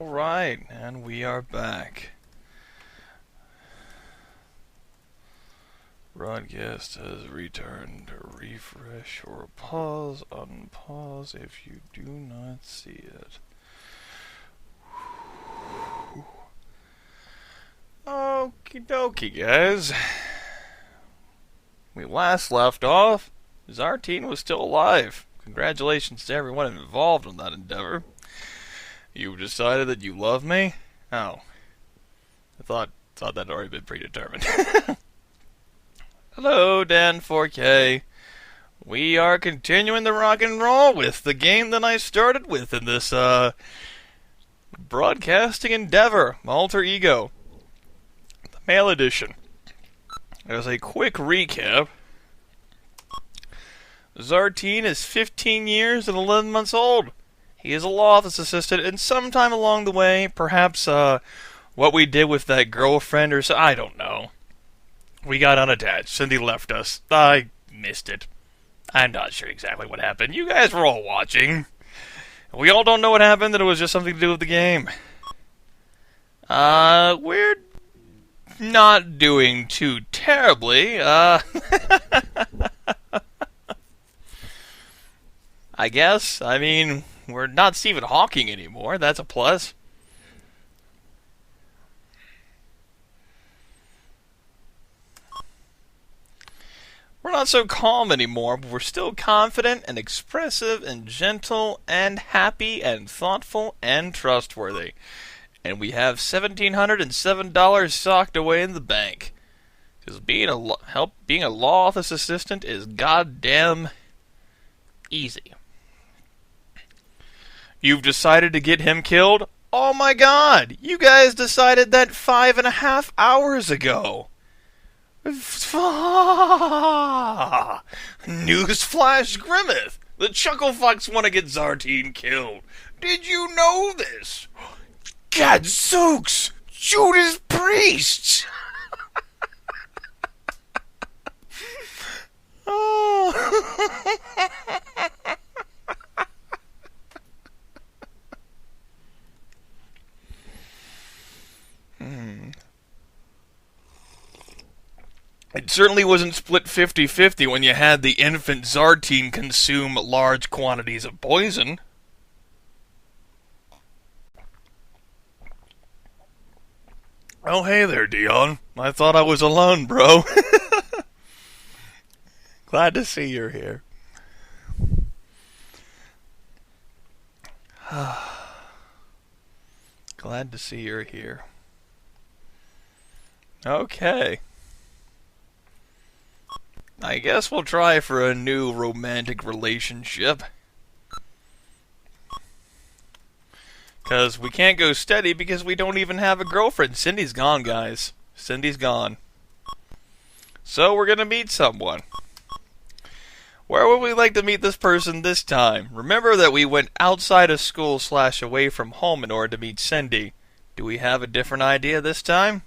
Alright, and we are back. Broadcast has returned. Refresh or pause, unpause if you do not see it. Okie dokie, guys. We last left off. Zartine was still alive. Congratulations to everyone involved in that endeavor. You decided that you love me? Oh. I thought that had already been predetermined. Hello, Dan 4K. We are continuing the rock and roll with the game that I started with in this, broadcasting endeavor, my alter ego. The male edition. As a quick recap, Zartine is 15 years and 11 months old. He is a law office assistant, and sometime along the way, perhaps, what we did with that girlfriend or so, I don't know. We got unattached. Cindy left us. I missed it. I'm not sure exactly what happened. You guys were all watching. We all don't know what happened, and it was just something to do with the game. We're not doing too terribly. I guess. I mean, we're not Stephen Hawking anymore. That's a plus. We're not so calm anymore, but we're still confident and expressive and gentle and happy and thoughtful and trustworthy. And we have $1,707 socked away in the bank. Because being a law office assistant is goddamn easy. You've decided to get him killed? Oh my god! You guys decided that 5.5 hours ago! Newsflash, Grimith! The Chucklefucks want to get Zartine killed! Did you know this? Gadzooks! Judas Priests! Oh. It certainly wasn't split 50-50 when you had the infant Zartine consume large quantities of poison. Oh, hey there, Dion. I thought I was alone, bro. Glad to see you're here. Glad to see you're here. Okay. I guess we'll try for a new romantic relationship. Because we can't go steady because we don't even have a girlfriend. Cindy's gone, guys. Cindy's gone. So we're going to meet someone. Where would we like to meet this person this time? Remember that we went outside of school / away from home in order to meet Cindy. Do we have a different idea this time?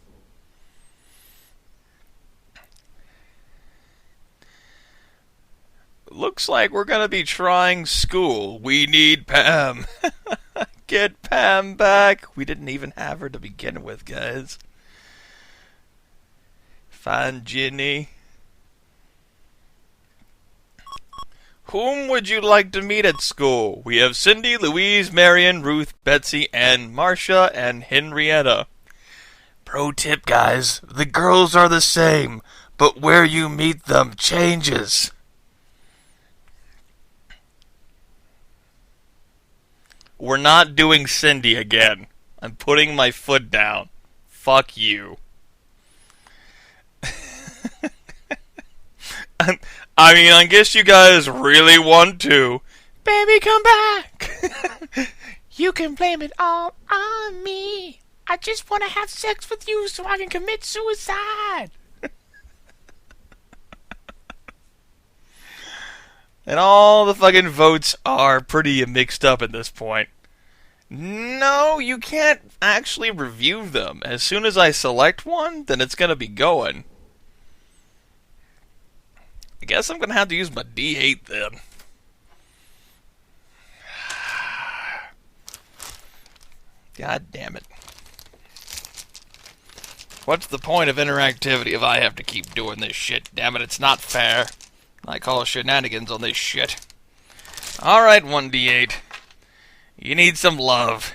Looks like we're going to be trying school. We need Pam. Get Pam back. We didn't even have her to begin with, guys. Find Ginny. Whom would you like to meet at school? We have Cindy, Louise, Marion, Ruth, Betsy, Ann, Marcia, and Henrietta. Pro tip, guys. The girls are the same, but where you meet them changes. We're not doing Cindy again. I'm putting my foot down. Fuck you. I guess you guys really want to. Baby, come back. You can blame it all on me. I just want to have sex with you so I can commit suicide. And all the fucking votes are pretty mixed up at this point. No, you can't actually review them. As soon as I select one, then it's going to be going. I guess I'm going to have to use my D8 then. God damn it. What's the point of interactivity if I have to keep doing this shit? Damn it, it's not fair. I call shenanigans on this shit. Alright, 1d8. You need some love.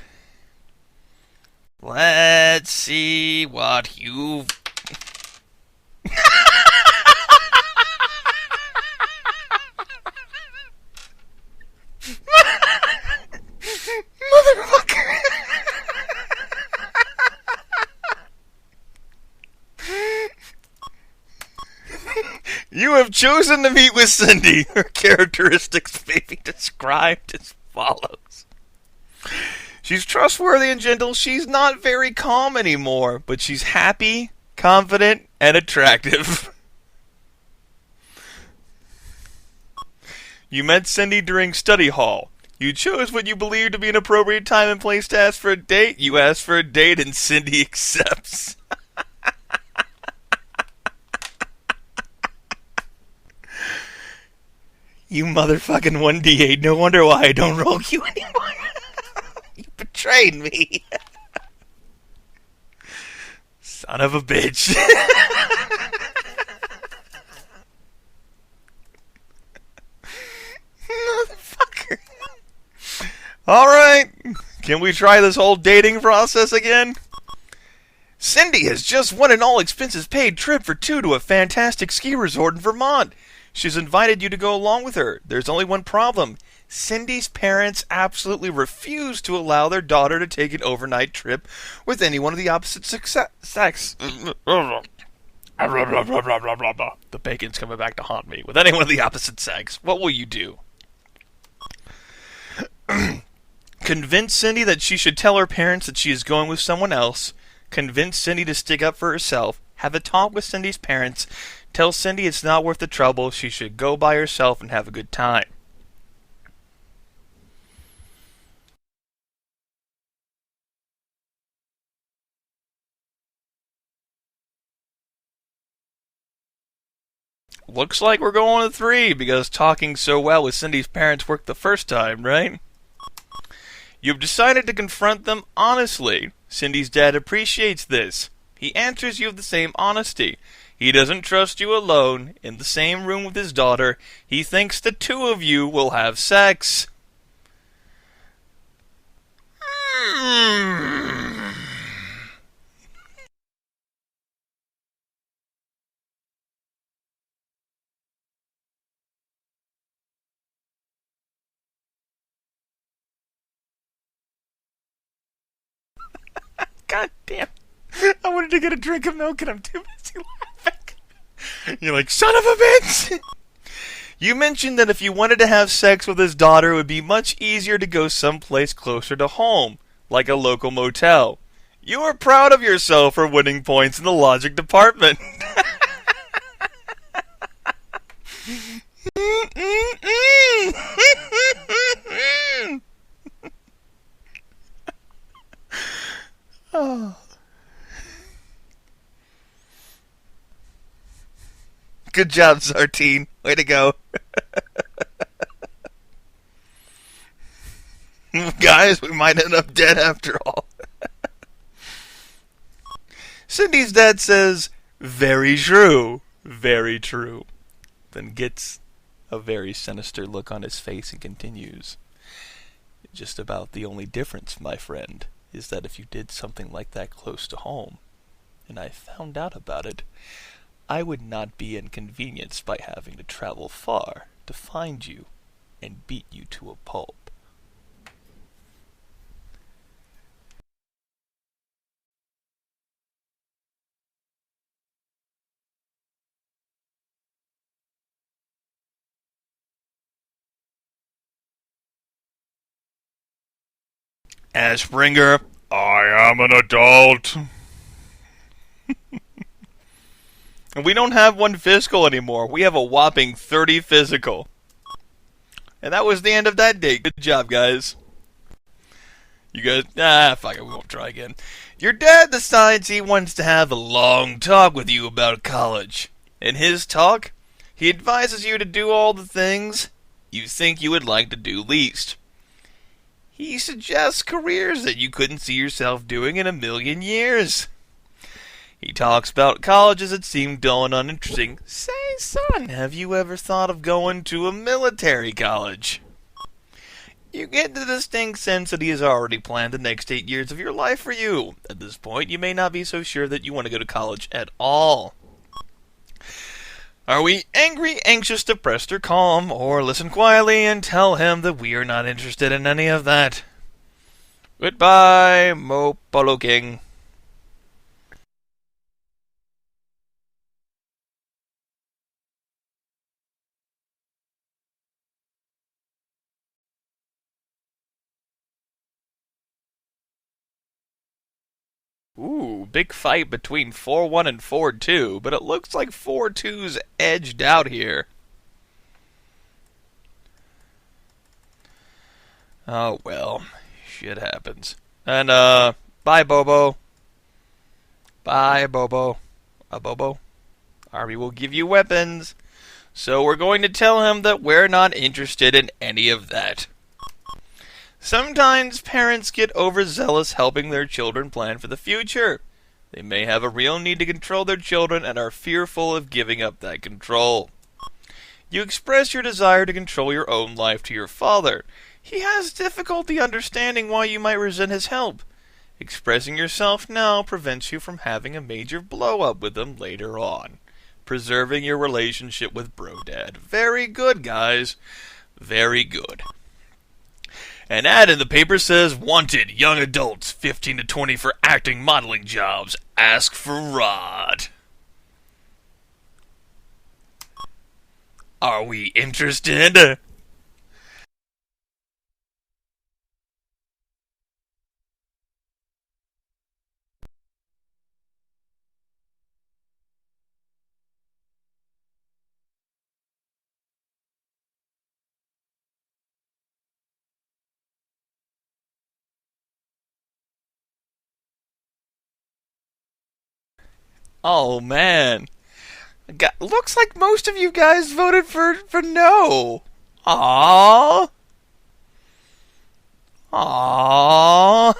Let's see what you've... Motherfucker! You have chosen to meet with Cindy. Her characteristics may be described as follows. She's trustworthy and gentle. She's not very calm anymore, but she's happy, confident, and attractive. You met Cindy during study hall. You chose what you believe to be an appropriate time and place to ask for a date. You ask for a date and Cindy accepts. You motherfucking 1d8. No wonder why I don't roll you anymore. You betrayed me. Son of a bitch. Motherfucker. Alright. Can we try this whole dating process again? Cindy has just won an all-expenses-paid trip for two to a fantastic ski resort in Vermont. She's invited you to go along with her. There's only one problem. Cindy's parents absolutely refuse to allow their daughter to take an overnight trip with anyone of the opposite sex. The bacon's coming back to haunt me. With anyone of the opposite sex. What will you do? Convince Cindy that she should tell her parents that she is going with someone else. Convince Cindy to stick up for herself. Have a talk with Cindy's parents. Tell Cindy it's not worth the trouble. She should go by herself and have a good time. Looks like we're going with 3 because talking so well with Cindy's parents worked the first time, right? You've decided to confront them honestly. Cindy's dad appreciates this. He answers you with the same honesty. He doesn't trust you alone, in the same room with his daughter. He thinks the two of you will have sex. God damn. I wanted to get a drink of milk and I'm too busy laughing. You're like, son of a bitch! You mentioned that if you wanted to have sex with his daughter, it would be much easier to go someplace closer to home, like a local motel. You are proud of yourself for winning points in the logic department. Oh. Good job, Sartine. Way to go. Guys, we might end up dead after all. Cindy's dad says, very true. Very true. Then gets a very sinister look on his face and continues. Just about the only difference, my friend, is that if you did something like that close to home, and I found out about it, I would not be inconvenienced by having to travel far to find you and beat you to a pulp. Ashbringer, I am an adult. And we don't have 1 physical anymore. We have a whopping 30 physical. And that was the end of that date. Good job, guys. You guys, fuck it, we won't try again. Your dad decides he wants to have a long talk with you about college. In his talk, he advises you to do all the things you think you would like to do least. He suggests careers that you couldn't see yourself doing in a million years. He talks about colleges that seem dull and uninteresting. Say, son, have you ever thought of going to a military college? You get the distinct sense that he has already planned the next 8 years of your life for you. At this point, you may not be so sure that you want to go to college at all. Are we angry, anxious, depressed, or calm? Or listen quietly and tell him that we are not interested in any of that. Goodbye, Mo Polo King. Ooh, big fight between 4-1 and 4-2, but it looks like 4-2's edged out here. Oh, well, shit happens. And, bye, Bobo. Bye, Bobo. Bobo? Army will give you weapons. So we're going to tell him that we're not interested in any of that. Sometimes parents get overzealous helping their children plan for the future. They may have a real need to control their children and are fearful of giving up that control. You express your desire to control your own life to your father. He has difficulty understanding why you might resent his help. Expressing yourself now prevents you from having a major blow-up with him later on. Preserving your relationship with Brodad. Very good, guys. Very good. An ad in the paper says, "Wanted young adults 15 to 20 for acting modeling jobs. Ask for Rod." Are we interested? Oh, man. Looks like most of you guys voted for no. Aww. Aww.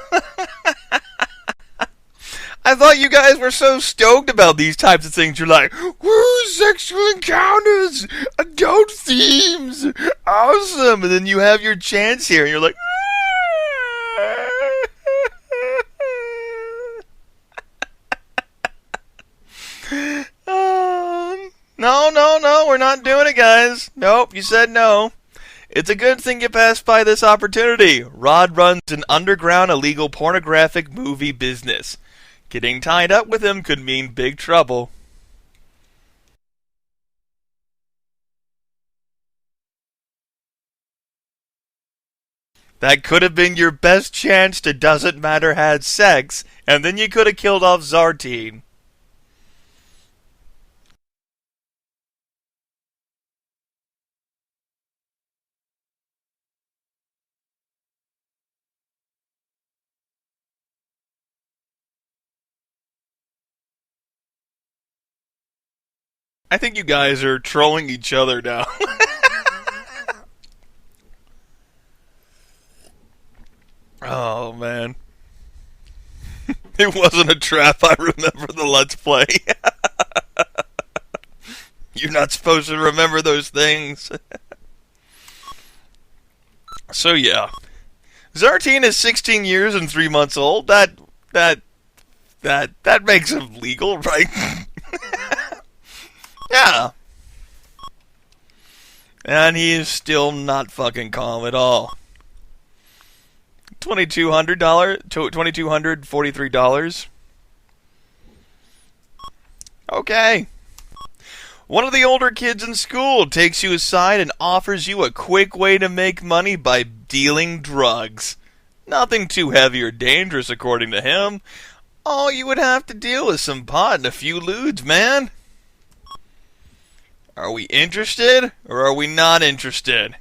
I thought you guys were so stoked about these types of things. You're like, woo, sexual encounters, adult themes, awesome. And then you have your chance here, and you're like, no, we're not doing it, guys. Nope, you said no. It's a good thing you passed by this opportunity. Rod runs an underground illegal pornographic movie business. Getting tied up with him could mean big trouble. That could have been your best chance to doesn't matter had sex, and then you could have killed off Zartine. I think you guys are trolling each other now. Oh, man. It wasn't a trap, I remember the Let's Play. You're not supposed to remember those things. So, yeah. Zartine is 16 years and 3 months old. That makes him legal, right? Yeah. And he is still not fucking calm at all. $2,243. Okay. One of the older kids in school takes you aside and offers you a quick way to make money by dealing drugs. Nothing too heavy or dangerous, according to him. All you would have to deal is some pot and a few lewds, man. Are we interested, or are we not interested?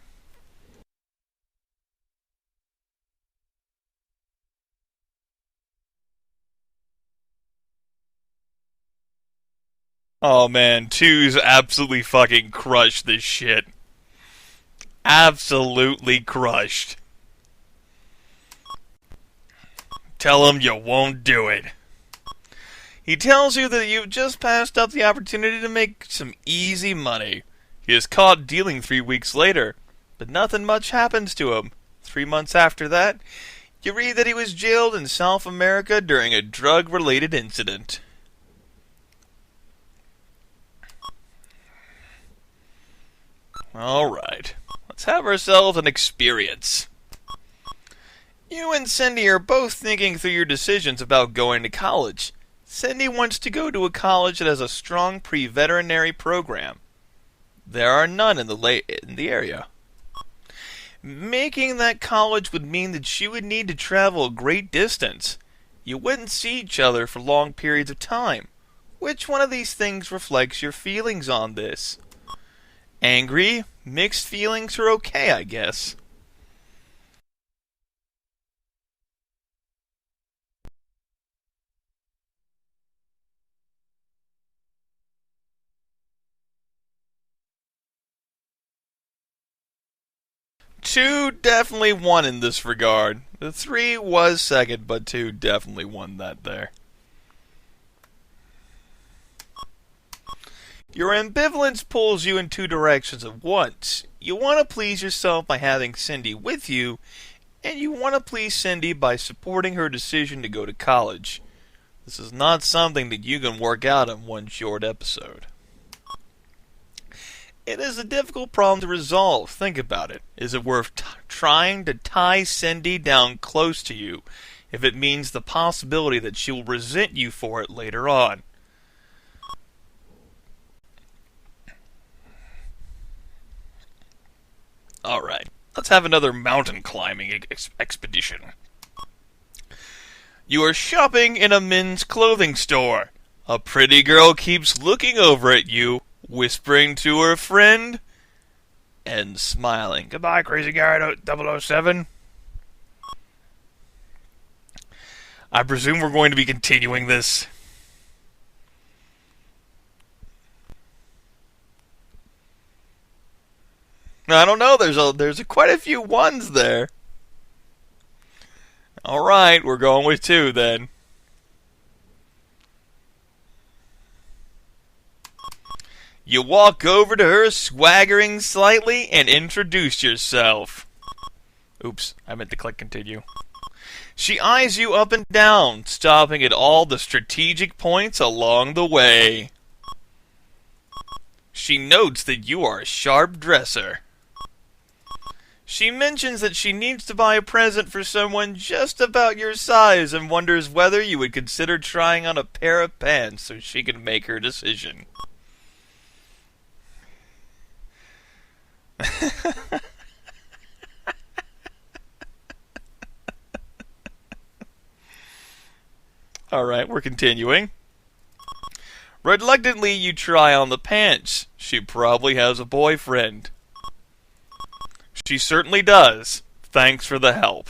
Oh man, two's absolutely fucking crushed this shit. Absolutely crushed. Tell him you won't do it. He tells you that you've just passed up the opportunity to make some easy money. He is caught dealing 3 weeks later, but nothing much happens to him. 3 months after that, you read that he was jailed in South America during a drug-related incident. Alright, let's have ourselves an experience. You and Cindy are both thinking through your decisions about going to college. Cindy wants to go to a college that has a strong pre-veterinary program. There are none in the area. Making that college would mean that she would need to travel a great distance. You wouldn't see each other for long periods of time. Which one of these things reflects your feelings on this? Angry, mixed feelings are okay, I guess. Two definitely won in this regard. The 3 was second, but 2 definitely won that there. Your ambivalence pulls you in 2 directions at once. You want to please yourself by having Cindy with you, and you want to please Cindy by supporting her decision to go to college. This is not something that you can work out in one short episode. It is a difficult problem to resolve. Think about it. Is it worth trying to tie Cindy down close to you if it means the possibility that she will resent you for it later on? Alright, let's have another mountain climbing expedition. You are shopping in a men's clothing store. A pretty girl keeps looking over at you, whispering to her friend, and smiling. Goodbye, crazy guy 007. I presume we're going to be continuing this. I don't know, there's quite a few ones there. Alright, we're going with 2 then. You walk over to her, swaggering slightly, and introduce yourself. Oops, I meant to click continue. She eyes you up and down, stopping at all the strategic points along the way. She notes that you are a sharp dresser. She mentions that she needs to buy a present for someone just about your size and wonders whether you would consider trying on a pair of pants so she can make her decision. Alright, we're continuing. Reluctantly, you try on the pants. She probably has a boyfriend. She certainly does. Thanks for the help.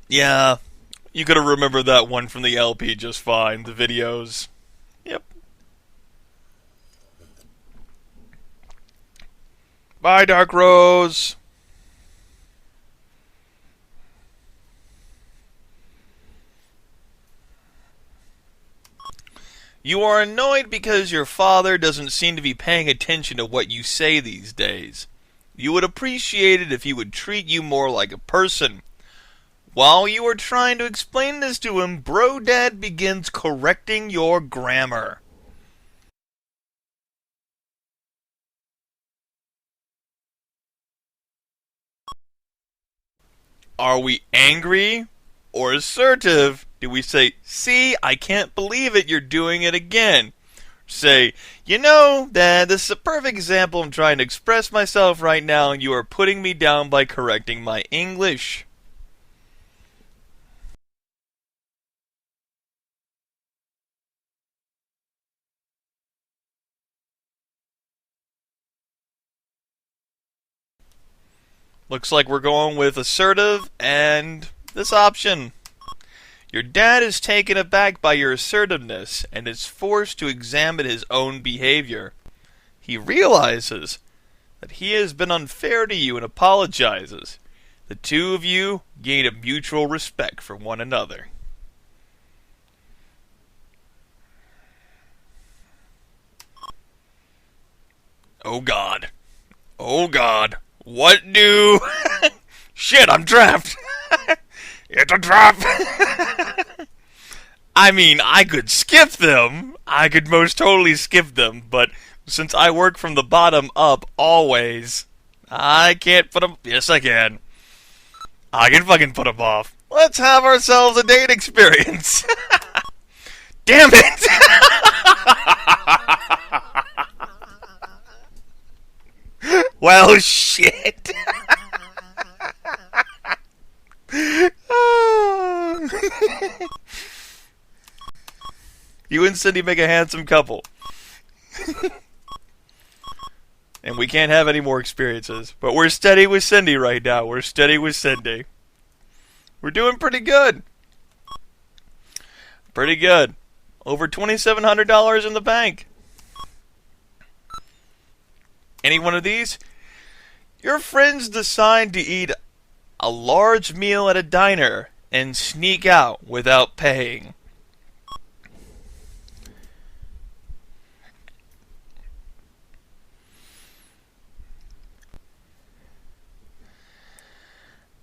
Yeah, you could have remembered that one from the LP just fine, the videos. Yep. Bye, Dark Rose. You are annoyed because your father doesn't seem to be paying attention to what you say these days. You would appreciate it if he would treat you more like a person. While you are trying to explain this to him, Bro Dad begins correcting your grammar. Are we angry or assertive? Do we say, see, I can't believe it, you're doing it again? Say, you know, Dad, this is a perfect example of trying to express myself right now, and you are putting me down by correcting my English. Looks like we're going with assertive and this option. Your dad is taken aback by your assertiveness and is forced to examine his own behavior. He realizes that he has been unfair to you and apologizes. The two of you gain a mutual respect for one another. Oh God. Oh God. What do... Shit, I'm trapped. It's a trap. I mean, I could skip them. I could most totally skip them, but since I work from the bottom up always, I can't put them... Yes, I can. I can fucking put them off. Let's have ourselves a date experience. Damn it! Well, shit. You and Cindy make a handsome couple. And we can't have any more experiences. But we're steady with Cindy right now. We're steady with Cindy. We're doing pretty good. Pretty good. Over $2,700 in the bank. Any one of these? Your friends decide to eat a large meal at a diner and sneak out without paying.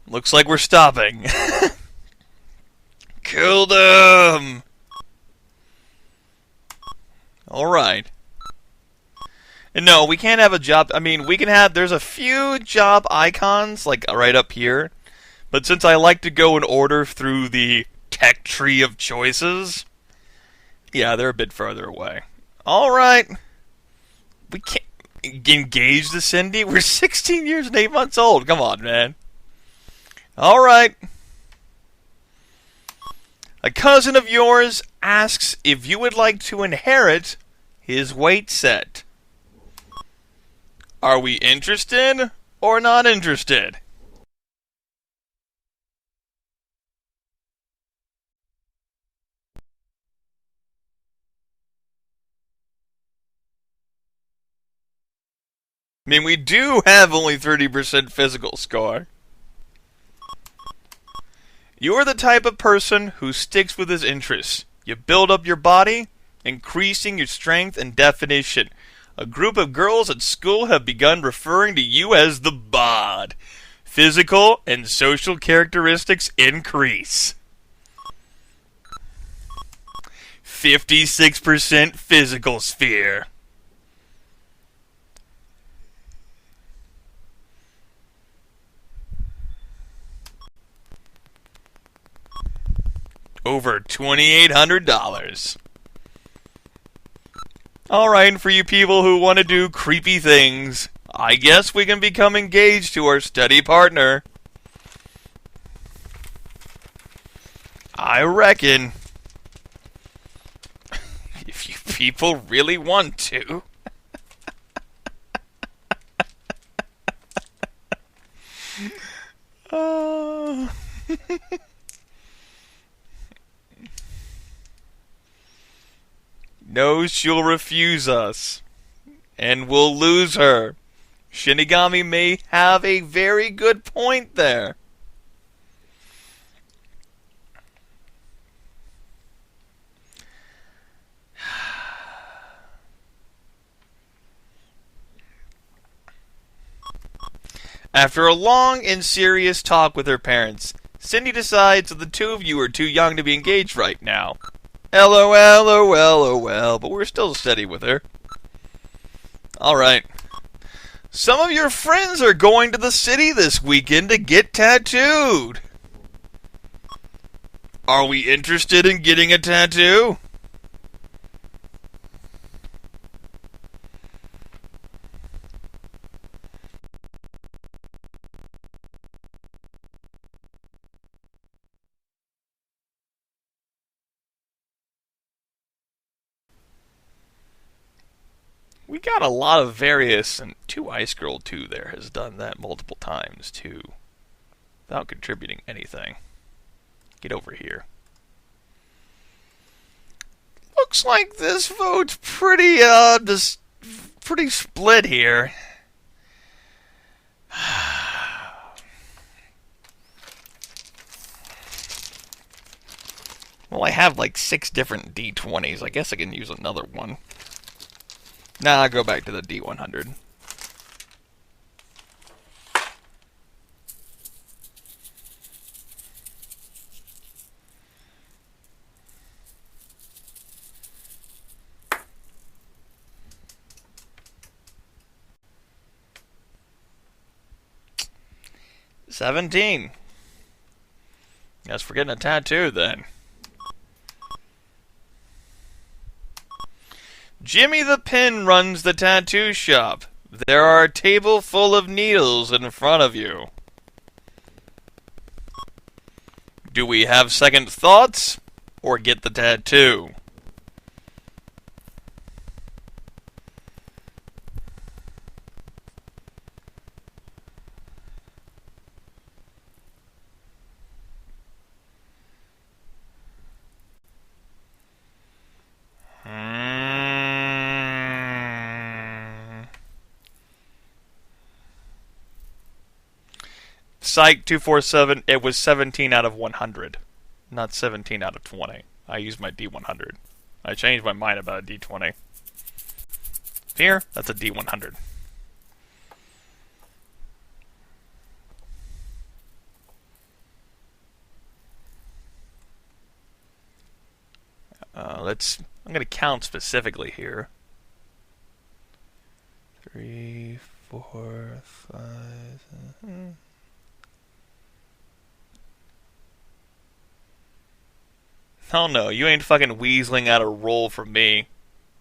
Looks like we're stopping. Kill them! Alright. And no, we can't have a job... I mean, we can have... There's a few job icons, like, right up here. But since I like to go in order through the tech tree of choices... Yeah, they're a bit further away. Alright. We can't... Engage the Cindy? We're 16 years and 8 months old. Come on, man. Alright. A cousin of yours asks if you would like to inherit his weight set. Are we interested or not interested? I mean, we do have only 30% physical score. You're the type of person who sticks with his interests. You build up your body, increasing your strength and definition. A group of girls at school have begun referring to you as the bod. Physical and social characteristics increase. 56% physical sphere. Over $2,800. Alright, for you people who want to do creepy things, I guess we can become engaged to our steady partner. I reckon. If you people really want to. No, she'll refuse us. And we'll lose her. Shinigami may have a very good point there. After a long and serious talk with her parents, Cindy decides that the two of you are too young to be engaged right now. LOL, LOL, but we're still steady with her. Alright. Some of your friends are going to the city this weekend to get tattooed. Are we interested in getting a tattoo? We got a lot of various, and 2 Ice Girl 2 there has done that multiple times too, without contributing anything. Get over here. looks like this vote's pretty, pretty split here. Well, I have like 6 different D20s. I guess I can use another one. Nah, I'll go back to the D100. $17. Guess we're getting a tattoo then. Jimmy the Pin runs the tattoo shop. There are a table full of needles in front of you. Do we have second thoughts or get the tattoo? Psych 247, it was 17 out of 100. Not 17 out of 20. I used my D100. I changed my mind about a D20. Here, that's a D100. I'm going to count specifically here. 3, 4, 5... Oh no, you ain't fucking weaseling out a roll from me.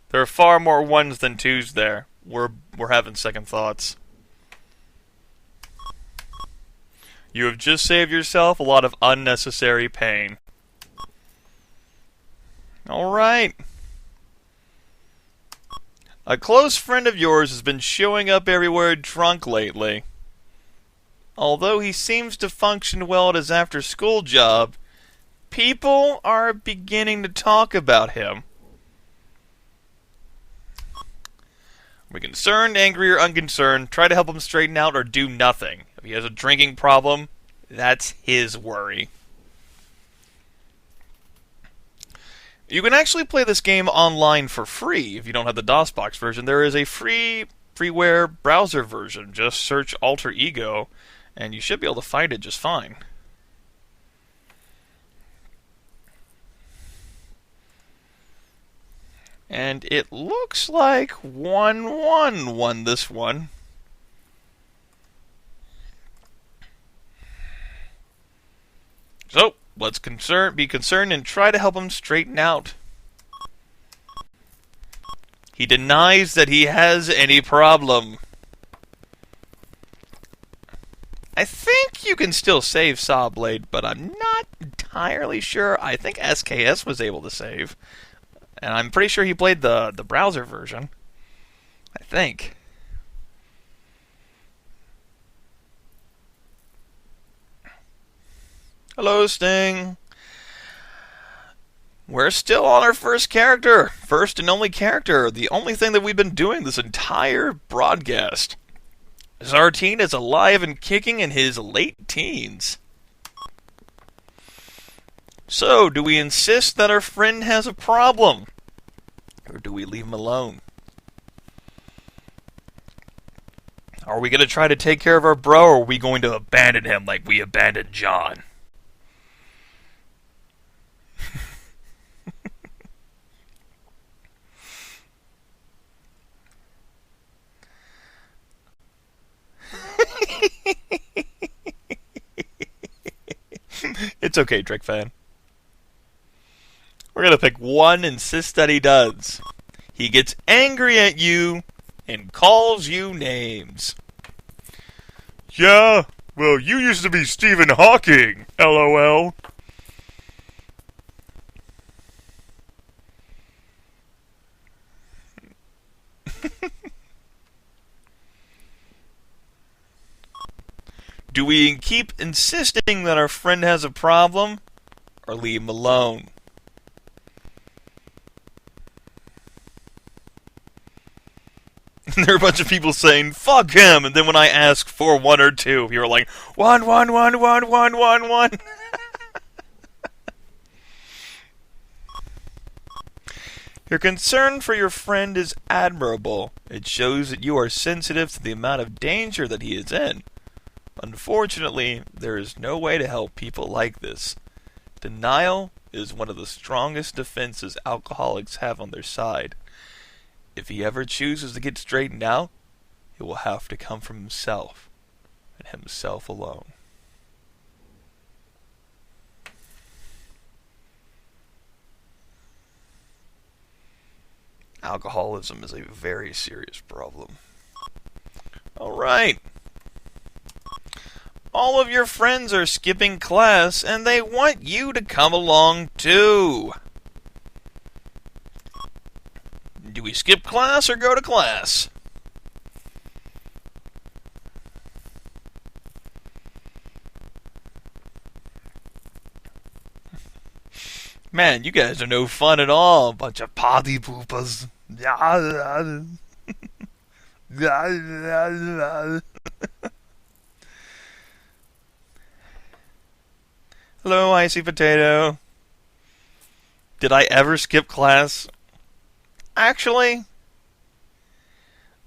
There are far more 1s than 2s there. We're having second thoughts. You have just saved yourself a lot of unnecessary pain. Alright. A close friend of yours has been showing up everywhere drunk lately. Although he seems to function well at his after-school job, people are beginning to talk about him. Are we concerned, angry, or unconcerned? Try to help him straighten out or do nothing. If he has a drinking problem, that's his worry. You can actually play this game online for free if you don't have the DOSBox version. There is a freeware browser version. Just search Alter Ego, and you should be able to find it just fine. And it looks like 1-1 won this one. So, let's be concerned and try to help him straighten out. He denies that he has any problem. I think you can still save Sawblade, but I'm not entirely sure. I think SKS was able to save. And I'm pretty sure he played the browser version. I think. Hello, Sting. We're still on our first character. First and only character. The only thing that we've been doing this entire broadcast. Zartine is alive and kicking in his late teens. So, do we insist that our friend has a problem? Or do we leave him alone? Are we going to try to take care of our bro, or are we going to abandon him like we abandoned John? It's okay, Drake fan. We're going to pick one, insist that he does. He gets angry at you and calls you names. Yeah, well, you used to be Stephen Hawking, LOL. Do we keep insisting that our friend has a problem, or leave him alone? And there are a bunch of people saying, fuck him! And then when I ask for one or two, you're like, one, one, one, one, one, one, one. Your concern for your friend is admirable. It shows that you are sensitive to the amount of danger that he is in. Unfortunately, there is no way to help people like this. Denial is one of the strongest defenses alcoholics have on their side. If he ever chooses to get straightened out, it will have to come from himself, and himself alone. Alcoholism is a very serious problem. Alright. All of your friends are skipping class, and they want you to come along too. Do we skip class or go to class? Man, you guys are no fun at all. Bunch of party poopers. Hello, Icy Potato. Did I ever skip class? Actually,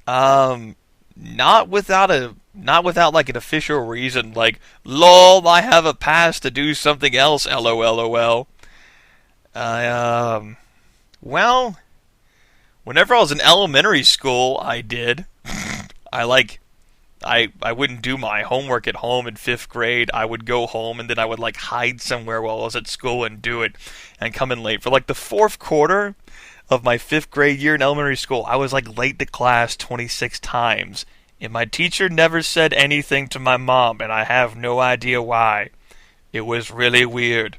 not without like an official reason, like, lol, I have a pass to do something else, lol. Well, whenever I was in elementary school, I did. I wouldn't do my homework at home in 5th grade. I would go home and then I would like hide somewhere while I was at school and do it and come in late. For like the 4th quarter of my 5th grade year in elementary school, I was like late to class 26 times. And my teacher never said anything to my mom, and I have no idea why. It was really weird.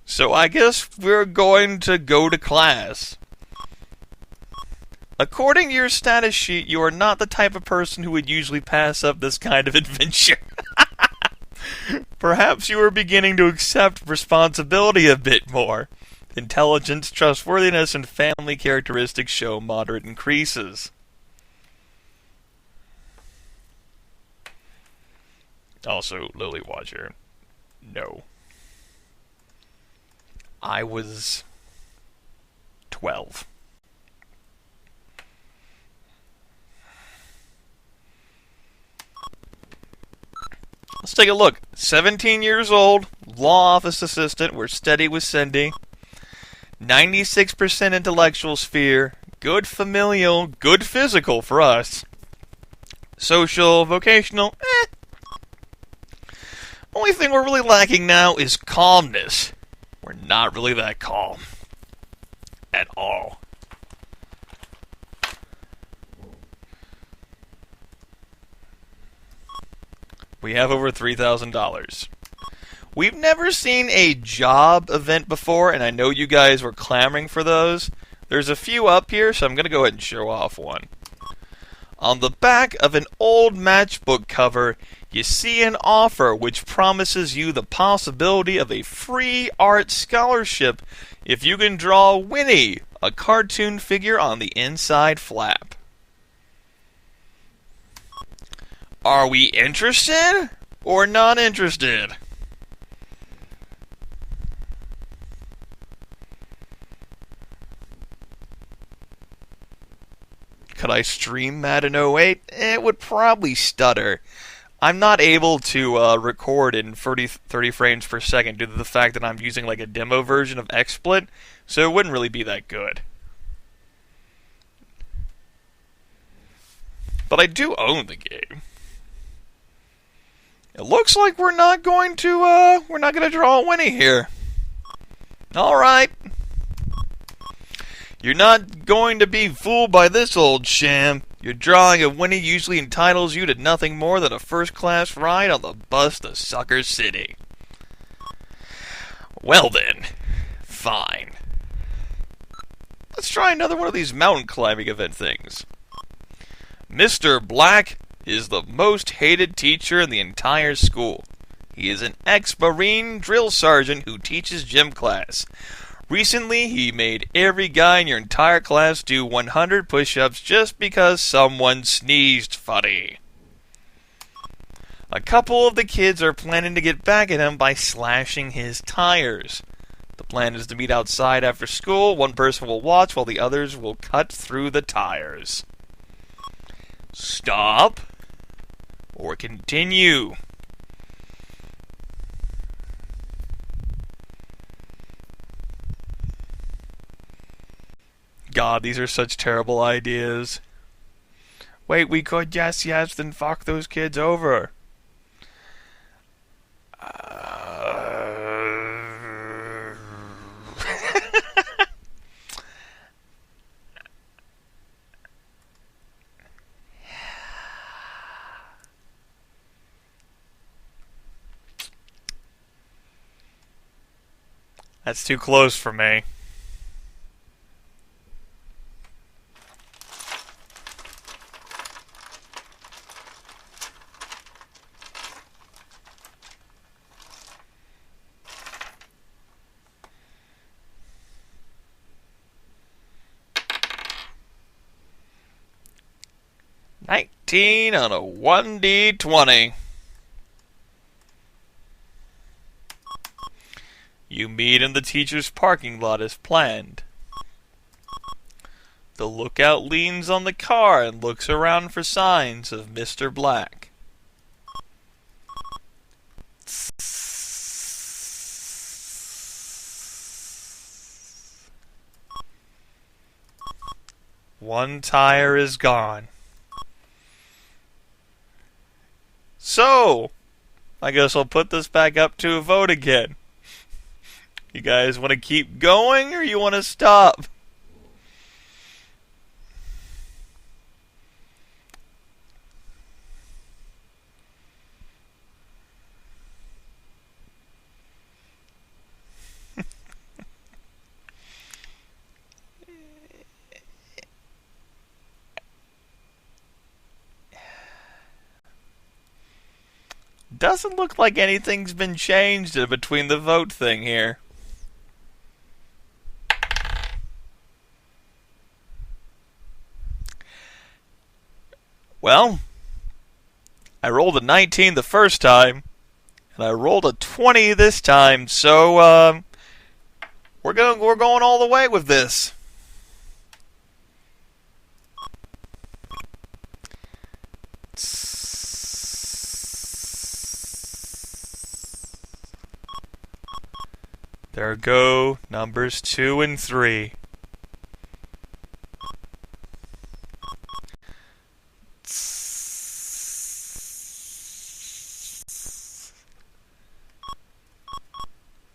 So I guess we're going to go to class. According to your status sheet, you are not the type of person who would usually pass up this kind of adventure. Perhaps you are beginning to accept responsibility a bit more. Intelligence, trustworthiness, and family characteristics show moderate increases. Also, Lily Watcher, no. I was 12. Let's take a look. 17 years old, law office assistant, we're steady with Cindy. 96% intellectual sphere, good familial, good physical for us. Social, vocational, Only thing we're really lacking now is calmness. We're not really that calm. At all. We have over $3,000. We've never seen a job event before, and I know you guys were clamoring for those. There's a few up here, so I'm going to go ahead and show off one. On the back of an old matchbook cover, you see an offer which promises you the possibility of a free art scholarship if you can draw Winnie, a cartoon figure on the inside flap. Are we interested or not interested? Could I stream Madden 08? It would probably stutter. I'm not able to record in 30 frames per second due to the fact that I'm using like a demo version of XSplit, so it wouldn't really be that good. But I do own the game. It looks like we're not going to draw a Winnie here. Alright. You're not going to be fooled by this old sham. Your drawing of Winnie usually entitles you to nothing more than a first-class ride on the bus to Sucker City. Well then, fine. Let's try another one of these mountain climbing event things. Mr. Black is the most hated teacher in the entire school. He is an ex-Marine drill sergeant who teaches gym class. Recently, he made every guy in your entire class do 100 push-ups just because someone sneezed funny. A couple of the kids are planning to get back at him by slashing his tires. The plan is to meet outside after school. One person will watch while the others will cut through the tires. Stop or continue. God, these are such terrible ideas. Wait, we could yes, then fuck those kids over. That's too close for me. $19 on a 1d20. You meet in the teacher's parking lot as planned. The lookout leans on the car and looks around for signs of Mr. Black. One tire is gone. So, I guess I'll put this back up to a vote again. You guys want to keep going or you want to stop? Doesn't look like anything's been changed in between the vote thing here. Well, I rolled a 19 the first time, and I rolled a 20 this time, so we're going all the way with this. There go numbers 2 and 3.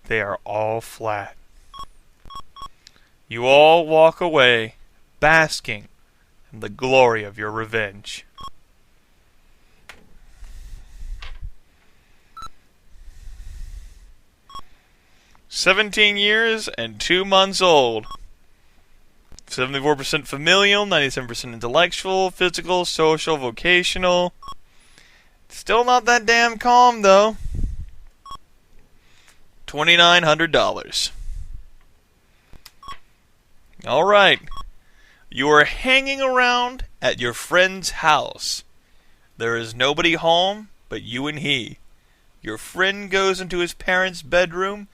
They are all flat. You all walk away, basking in the glory of your revenge. "17 years and 2 months old. 74% familial, 97% intellectual, physical, social, vocational. Still not that damn calm, though. $2,900. Alright. You are hanging around at your friend's house. There is nobody home but you and he. Your friend goes into his parents' bedroom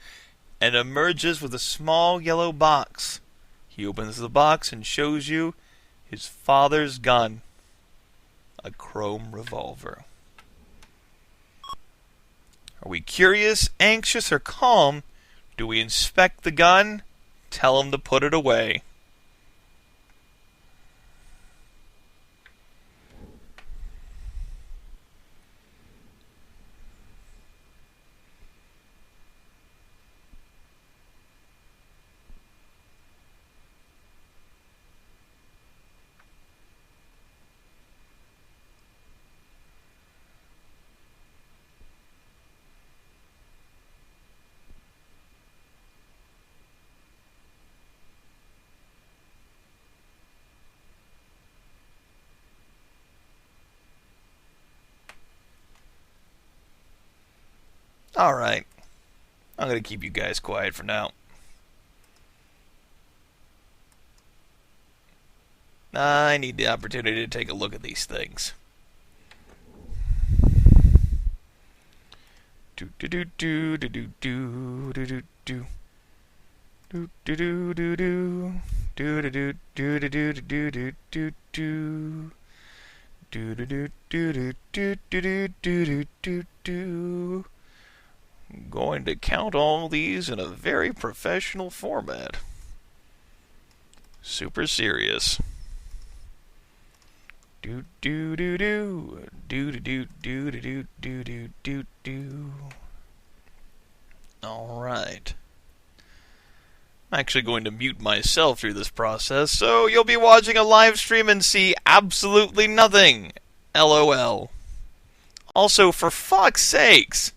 and emerges with a small yellow box. He opens the box and shows you his father's gun. A chrome revolver. Are we curious, anxious, or calm? Do we inspect the gun? Tell him to put it away. Alright. I'm going to keep you guys quiet for now. I need the opportunity to take a look at these things. Do do do do do do do do do. Do do do do do do do do do do do do do do do. Do do do do do do do do do. I'm going to count all these in a very professional format. Super serious. Do do do do do do do do do do do do. All right. I'm actually going to mute myself through this process, so you'll be watching a live stream and see absolutely nothing. LOL. Also, for fuck's sakes,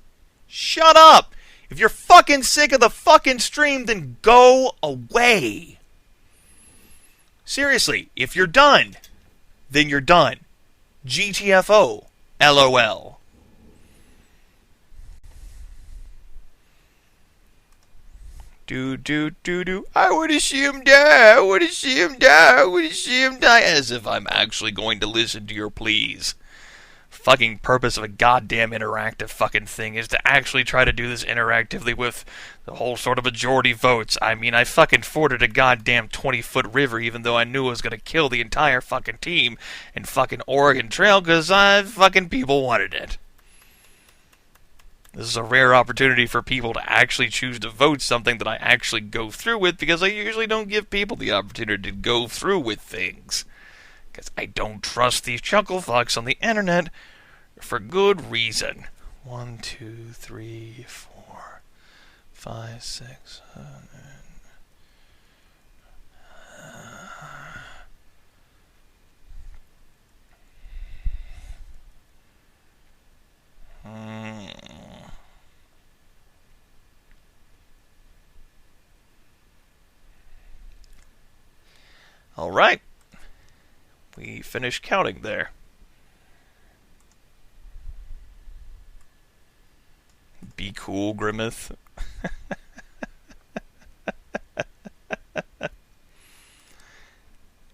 shut up! If you're fucking sick of the fucking stream, then go away. Seriously, if you're done, then you're done. GTFO. LOL. Do do do do. I want to see him die. I want to see him die. I want to see him die. As if I'm actually going to listen to your pleas. Fucking purpose of a goddamn interactive fucking thing is to actually try to do this interactively with the whole sort of majority votes. I mean, I fucking forded a goddamn 20-foot river even though I knew it was going to kill the entire fucking team in fucking Oregon Trail because fucking people wanted it. This is a rare opportunity for people to actually choose to vote something that I actually go through with because I usually don't give people the opportunity to go through with things. Because I don't trust these chuckle fucks on the internet for good reason. 1, 2, 3, 4, 5, 6, 7. All right. We finished counting there. Be cool, Grimith.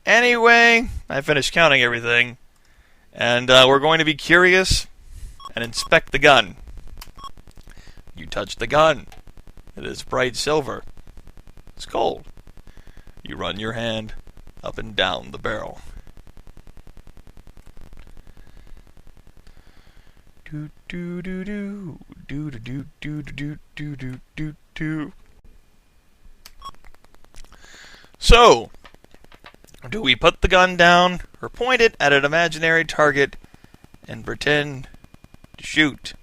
Anyway, I finished counting everything. And we're going to be curious and inspect the gun. You touch the gun. It is bright silver. It's cold. You run your hand up and down the barrel. Do do do do do do do do do do do do. So, do we put the gun down or point it at an imaginary target and pretend to shoot?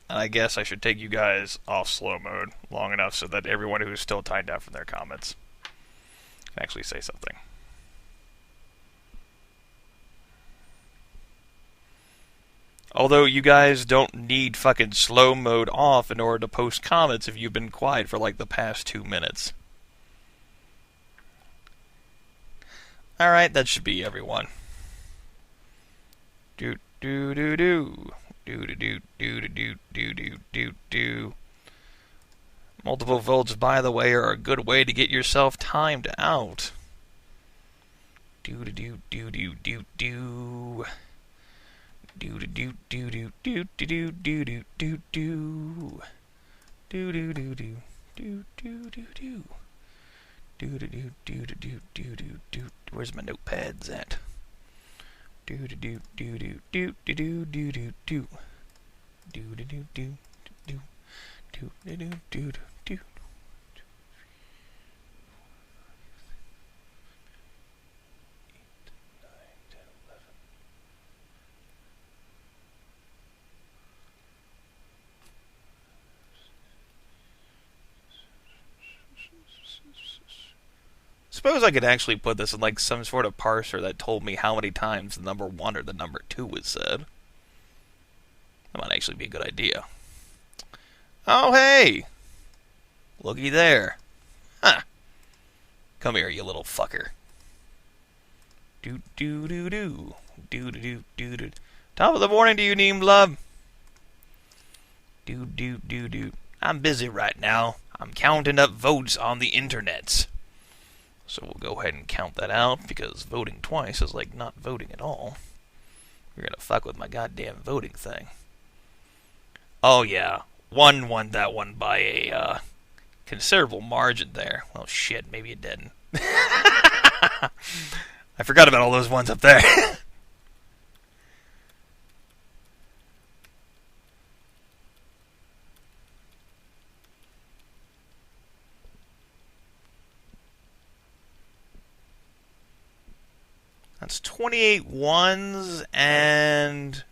And I guess I should take you guys off slow mode long enough so that everyone who's still tied down from their comments can actually say something. Although you guys don't need fucking slow mode off in order to post comments if you've been quiet for like the past 2 minutes. Alright, that should be everyone. Do do do do. Do do do do do do do do do. Multiple votes, by the way, are a good way to get yourself timed out. Do do do do do do do. Do do do do do do do do do do do. Do do do do do do do do. Do do do do do do do do. Where's my notepads at? Do do do do do do do do do do do do do do do do do do do do. Suppose I could actually put this in like some sort of parser that told me how many times the number 1 or the number 2 was said. That might actually be a good idea. Oh, hey! Looky there. Huh. Come here, you little fucker. Do do do do. Do do do do. Top of the morning to you, Neem Love. Do do do do. I'm busy right now. I'm counting up votes on the internets. So we'll go ahead and count that out, because voting twice is like not voting at all. You're gonna fuck with my goddamn voting thing. Oh yeah, one won that one by a considerable margin there. Well shit, maybe it didn't. I forgot about all those ones up there. That's 28 ones and...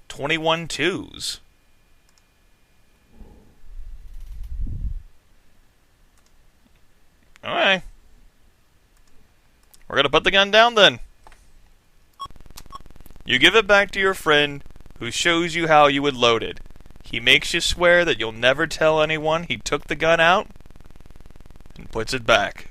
$21 twos. Alright. We're gonna put the gun down then. You give it back to your friend, who shows you how you would load it. He makes you swear that you'll never tell anyone he took the gun out, and puts it back.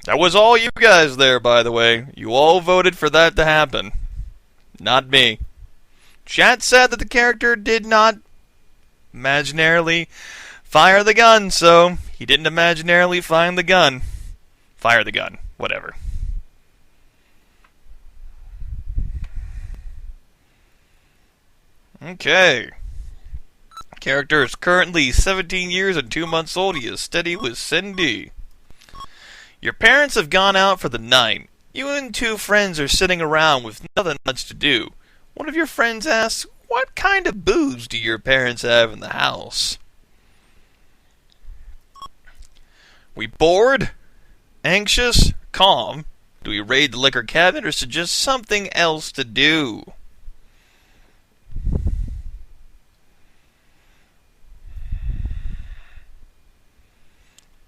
That was all you guys there, by the way. You all voted for that to happen. Not me. Chat said that the character did not imaginarily fire the gun, so he didn't imaginarily find the gun. Fire the gun. Whatever. Okay. Character is currently 17 years and 2 months old. He is steady with Cindy. Your parents have gone out for the night. You and 2 friends are sitting around with nothing much to do. One of your friends asks, "What kind of booze do your parents have in the house?" We bored? Anxious? Calm? Do we raid the liquor cabinet or suggest something else to do?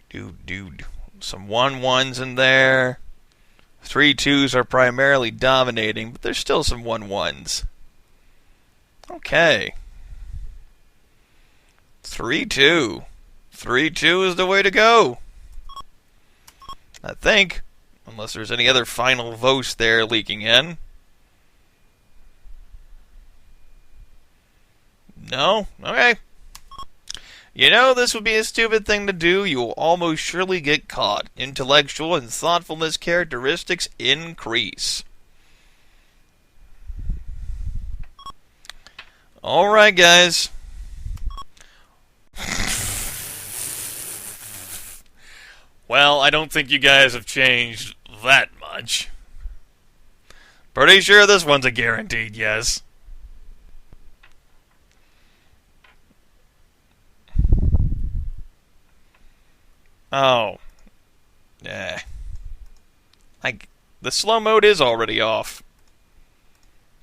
Dude. Some 1-1s in there. 3-2s are primarily dominating, but there's still some 1-1s. Okay. 3-2. 3-2 is the way to go. I think. Unless there's any other final votes there leaking in. No? Okay. You know, this would be a stupid thing to do. You will almost surely get caught. Intellectual and thoughtfulness characteristics increase. Alright, guys. Well, I don't think you guys have changed that much. Pretty sure this one's a guaranteed yes. Oh. Yeah. The slow mode is already off.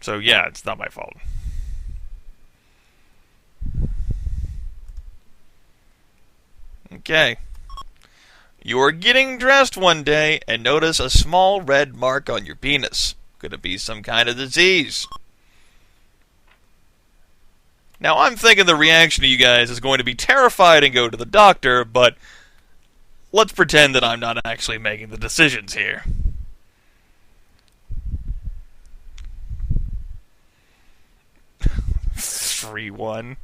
So yeah, it's not my fault. Okay. You are getting dressed one day and notice a small red mark on your penis. Could it be some kind of disease? Now, I'm thinking the reaction of you guys is going to be terrified and go to the doctor, but let's pretend that I'm not actually making the decisions here. Free one.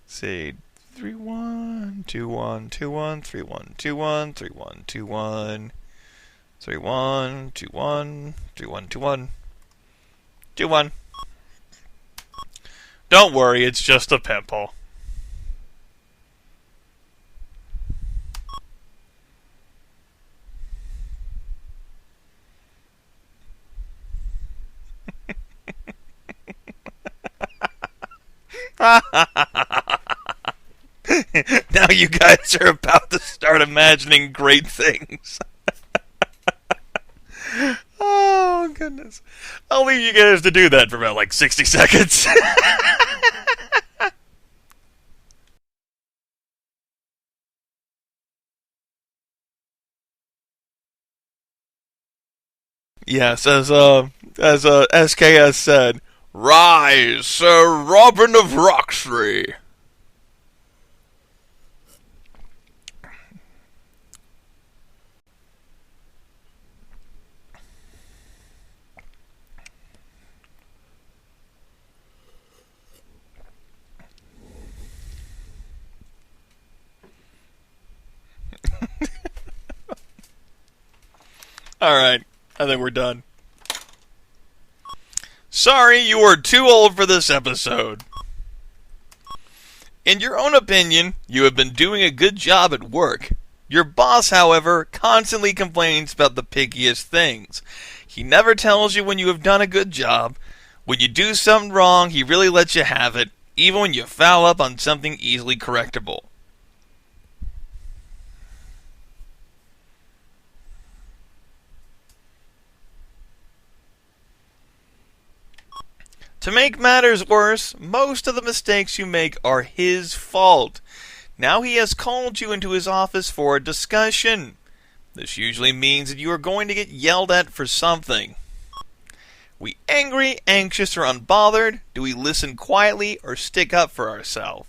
See, 3-1, 2-1, 2-1, 3-1, 2-1, 3-1, 2-1, 3-1, 2-1, 3-1, 2-1, 2-1. Don't worry, it's just a pimple. Now you guys are about to start imagining great things. Oh, goodness. I'll leave you guys to do that for about, 60 seconds. Yes, as SKS said, "Rise, Sir Robin of Roxbury." Alright, I think we're done. Sorry, you are too old for this episode. In your own opinion, you have been doing a good job at work. Your boss, however, constantly complains about the pickiest things. He never tells you when you have done a good job. When you do something wrong, he really lets you have it, even when you foul up on something easily correctable. To make matters worse, most of the mistakes you make are his fault. Now he has called you into his office for a discussion. This usually means that you are going to get yelled at for something. We angry, anxious, or unbothered? Do we listen quietly or stick up for ourselves?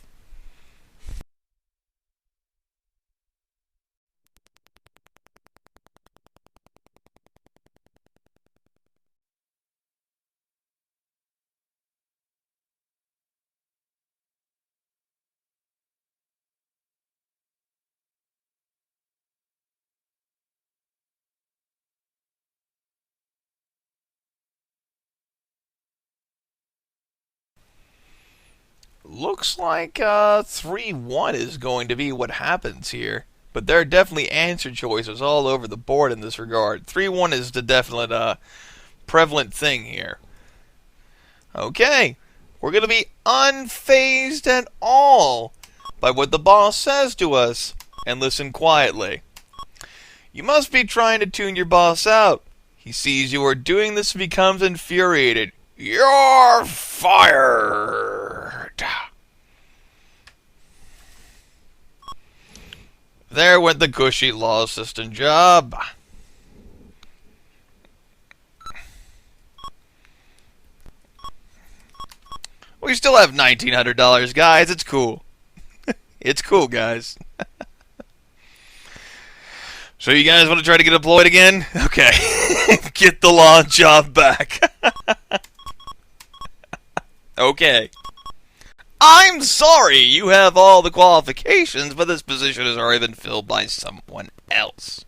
Looks like 3-1 is going to be what happens here. But there are definitely answer choices all over the board in this regard. 3-1 is the definite prevalent thing here. Okay, we're going to be unfazed at all by what the boss says to us and listen quietly. You must be trying to tune your boss out. He sees you are doing this and becomes infuriated. You're fired. There went the cushy law assistant job. We still have $1,900, guys. It's cool. It's cool, guys. So you guys want to try to get employed again? Okay. Get the law job back. Okay. I'm sorry, you have all the qualifications, but this position has already been filled by someone else.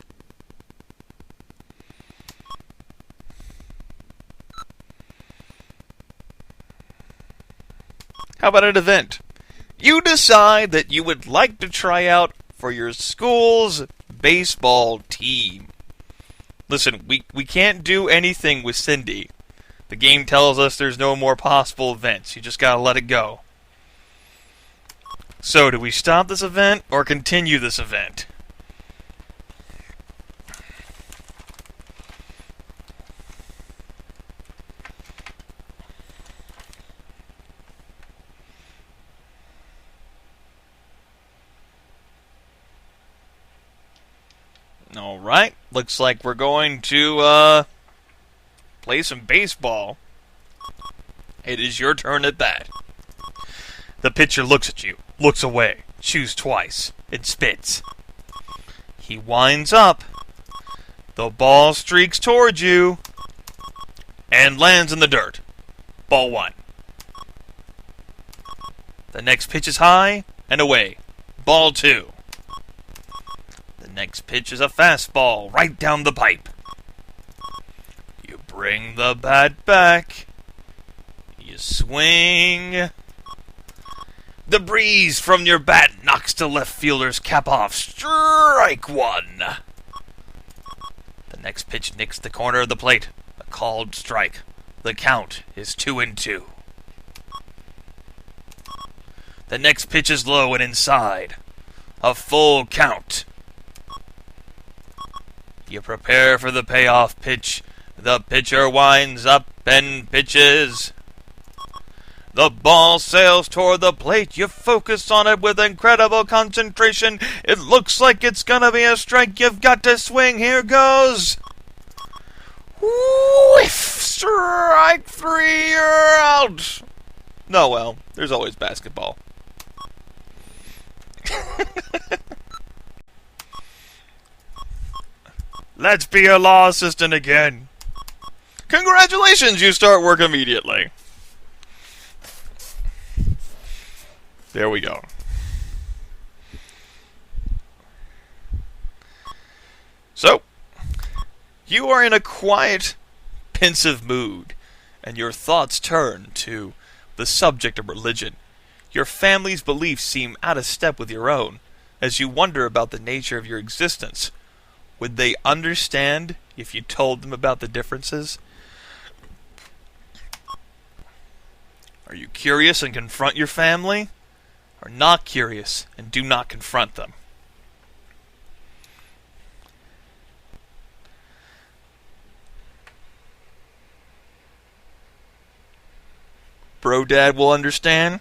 How about an event? You decide that you would like to try out for your school's baseball team. Listen, we can't do anything with Cindy. The game tells us there's no more possible events. You just gotta let it go. So, do we stop this event or continue this event? Alright, looks like we're going to play some baseball. It is your turn at bat. The pitcher looks at you, looks away, chews twice, and spits. He winds up. The ball streaks towards you and lands in the dirt. Ball 1. The next pitch is high and away. Ball 2. The next pitch is a fastball right down the pipe. You bring the bat back. You swing. The breeze from your bat knocks the left fielder's cap off. Strike 1. The next pitch nicks the corner of the plate. A called strike. The count is 2-2. The next pitch is low and inside. a full count. You prepare for the payoff pitch. The pitcher winds up and pitches. The ball sails toward the plate. You focus on it with incredible concentration. It looks like it's gonna be a strike. You've got to swing. Here goes. Whiff! Strike 3, you're out! No, well, there's always basketball. Let's be your law assistant again. Congratulations, you start work immediately. There we go. So, you are in a quiet, pensive mood, and your thoughts turn to the subject of religion. Your family's beliefs seem out of step with your own, as you wonder about the nature of your existence. Would they understand if you told them about the differences? Are you curious and confront your family? Or not curious and do not confront them? Bro Dad will understand.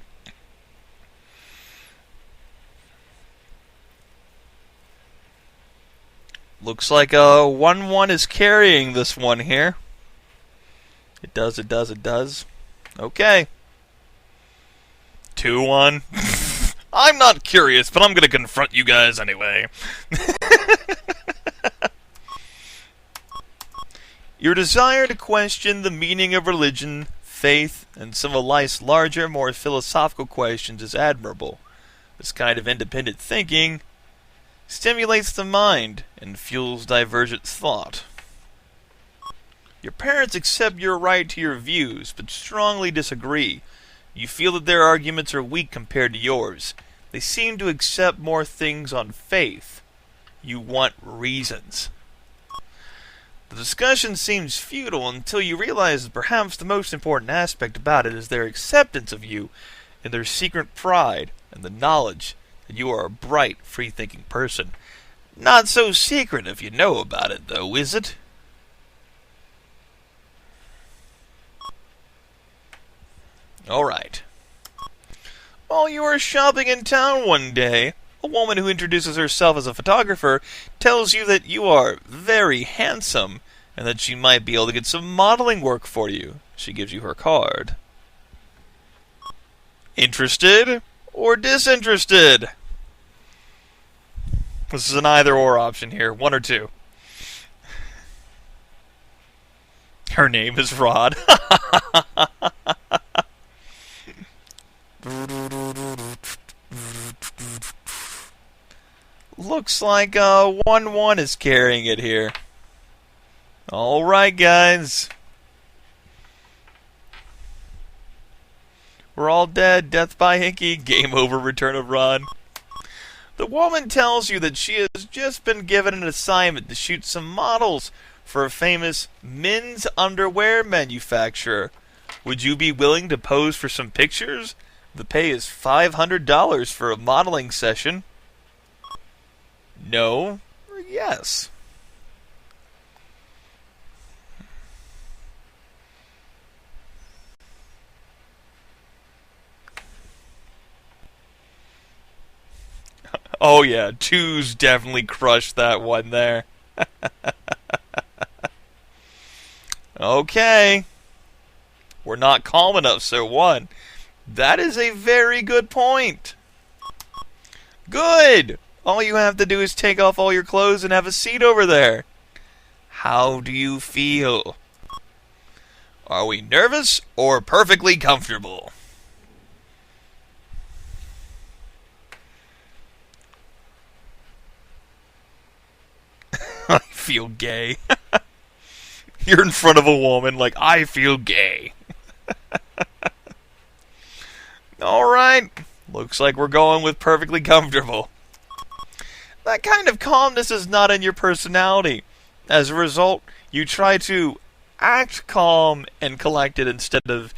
Looks like 1-1 is carrying this one here. It does. Okay. 2-1. I'm not curious, but I'm going to confront you guys anyway. Your desire to question the meaning of religion, faith, and some of life's larger, more philosophical questions is admirable. This kind of independent thinking stimulates the mind and fuels divergent thought. Your parents accept your right to your views, but strongly disagree. You feel that their arguments are weak compared to yours. They seem to accept more things on faith. You want reasons. The discussion seems futile until you realize that perhaps the most important aspect about it is their acceptance of you and their secret pride and the knowledge that you are a bright, free-thinking person. Not so secret if you know about it, though, is it? Alright. While you are shopping in town one day, a woman who introduces herself as a photographer tells you that you are very handsome and that she might be able to get some modeling work for you. She gives you her card. Interested or disinterested? This is an either-or option here. 1 or 2. Her name is Rod. Looks like 1-1 is carrying it here. Alright, guys. We're all dead. Death by Hinky. Game over. Return of Rod. The woman tells you that she has just been given an assignment to shoot some models for a famous men's underwear manufacturer. Would you be willing to pose for some pictures? The pay is $500 for a modeling session. No or yes? Oh yeah, 2's definitely crushed that one there. Okay. We're not calm enough, so 1. That is a very good point. Good! All you have to do is take off all your clothes and have a seat over there. How do you feel? Are we nervous or perfectly comfortable? I feel gay. You're in front of a woman like, I feel gay. Alright. Looks like we're going with perfectly comfortable. That kind of calmness is not in your personality. As a result, you try to act calm and collected instead of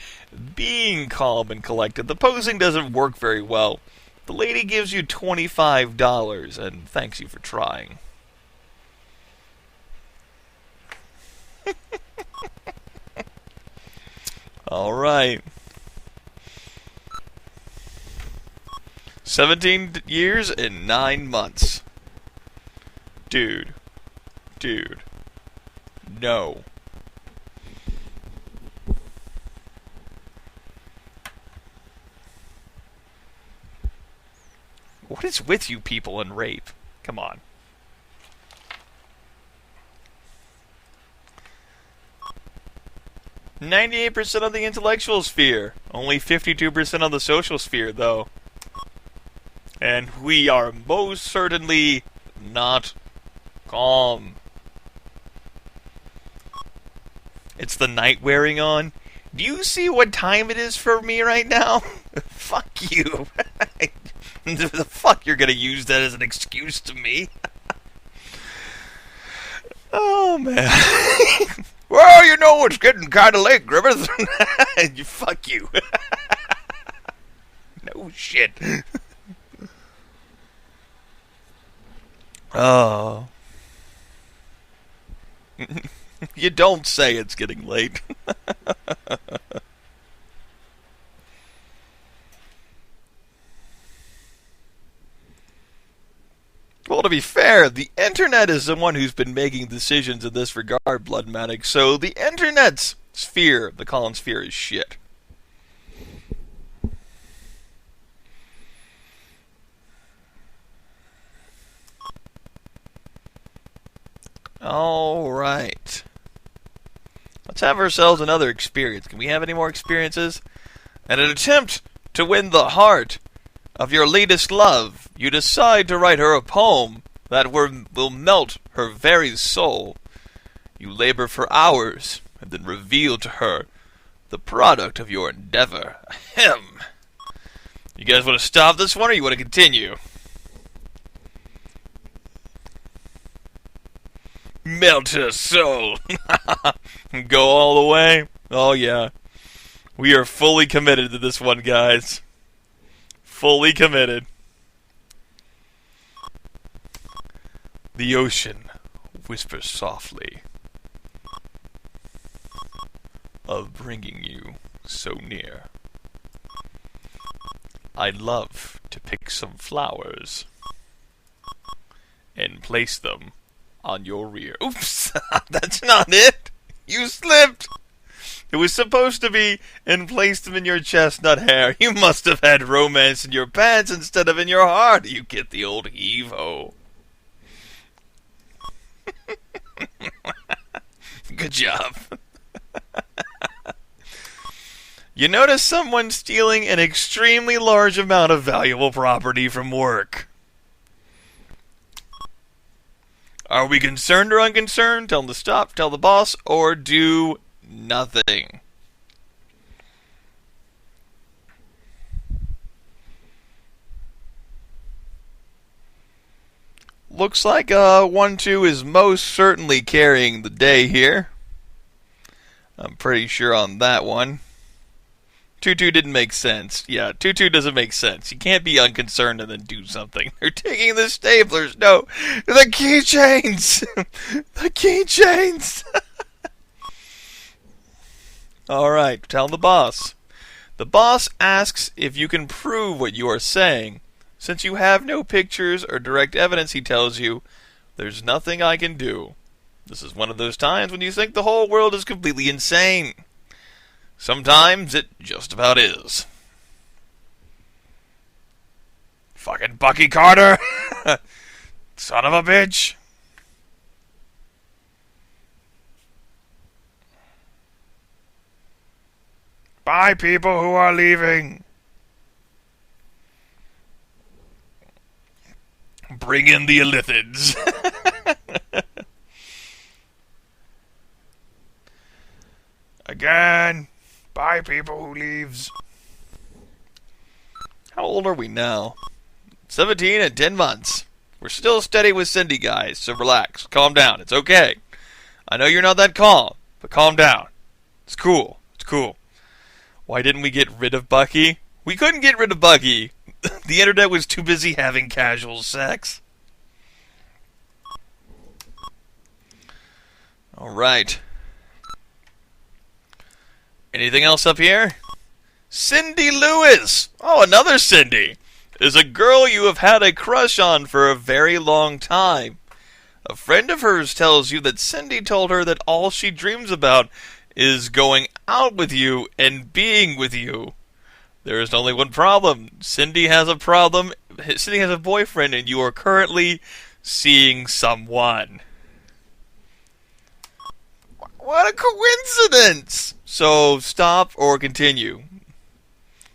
being calm and collected. The posing doesn't work very well. The lady gives you $25 and thanks you for trying. Alright. 17 years and 9 months. Dude. No. What is with you people and rape? Come on. "98% of the intellectual sphere. Only 52% of the social sphere, though. And we are most certainly not calm." It's the night wearing on. Do you see what time it is for me right now? Fuck you. The fuck you're gonna use that as an excuse to me? Oh, man. Well, you know, it's getting kind of late, Grimith. Fuck you. No shit. Oh. You don't say it's getting late. Well, to be fair, the internet is the one who's been making decisions in this regard, Bloodmatic, so the internet's sphere, the Colin sphere, is shit. Alright. Let's have ourselves another experience. Can we have any more experiences? In an attempt to win the heart of your latest love, you decide to write her a poem that will melt her very soul. You labor for hours, and then reveal to her the product of your endeavor. Ahem. You guys want to stop this one, or you want to continue? Melt her soul. Go all the way? Oh yeah. We are fully committed to this one, guys. Fully committed. The ocean whispers softly of bringing you so near. I'd love to pick some flowers and place them on your rear. Oops, that's not it. You slipped. It was supposed to be and place them in your chestnut hair. You must have had romance in your pants instead of in your heart. You get the old heave-ho. Good job. You notice someone stealing an extremely large amount of valuable property from work. Are we concerned or unconcerned? Tell them to stop, tell the boss, or do nothing. Looks like 1-2 is most certainly carrying the day here. I'm pretty sure on that one. 2-2 didn't make sense. Yeah, 2-2 doesn't make sense. You can't be unconcerned and then do something. They're taking the staplers. No, the keychains. The keychains. Alright, tell the boss. The boss asks if you can prove what you are saying. Since you have no pictures or direct evidence, he tells you, there's nothing I can do. This is one of those times when you think the whole world is completely insane. Sometimes it just about is. Fucking Bucky Carter! Son of a bitch! Bye, people who are leaving. Bring in the Illithids. Again. Bye, people who leaves. How old are we now? 17 and 10 months. We're still steady with Cindy, guys, so relax. Calm down. It's okay. I know you're not that calm, but calm down. It's cool. It's cool. Why didn't we get rid of Bucky? We couldn't get rid of Bucky. The internet was too busy having casual sex. Alright. Anything else up here? Cindy Lewis! Oh, another Cindy! Is a girl you have had a crush on for a very long time. A friend of hers tells you that Cindy told her that all she dreams about is going out with you and being with you. There is only one problem. Cindy has a problem. Cindy has a boyfriend, and you are currently seeing someone. What a coincidence! So stop or continue.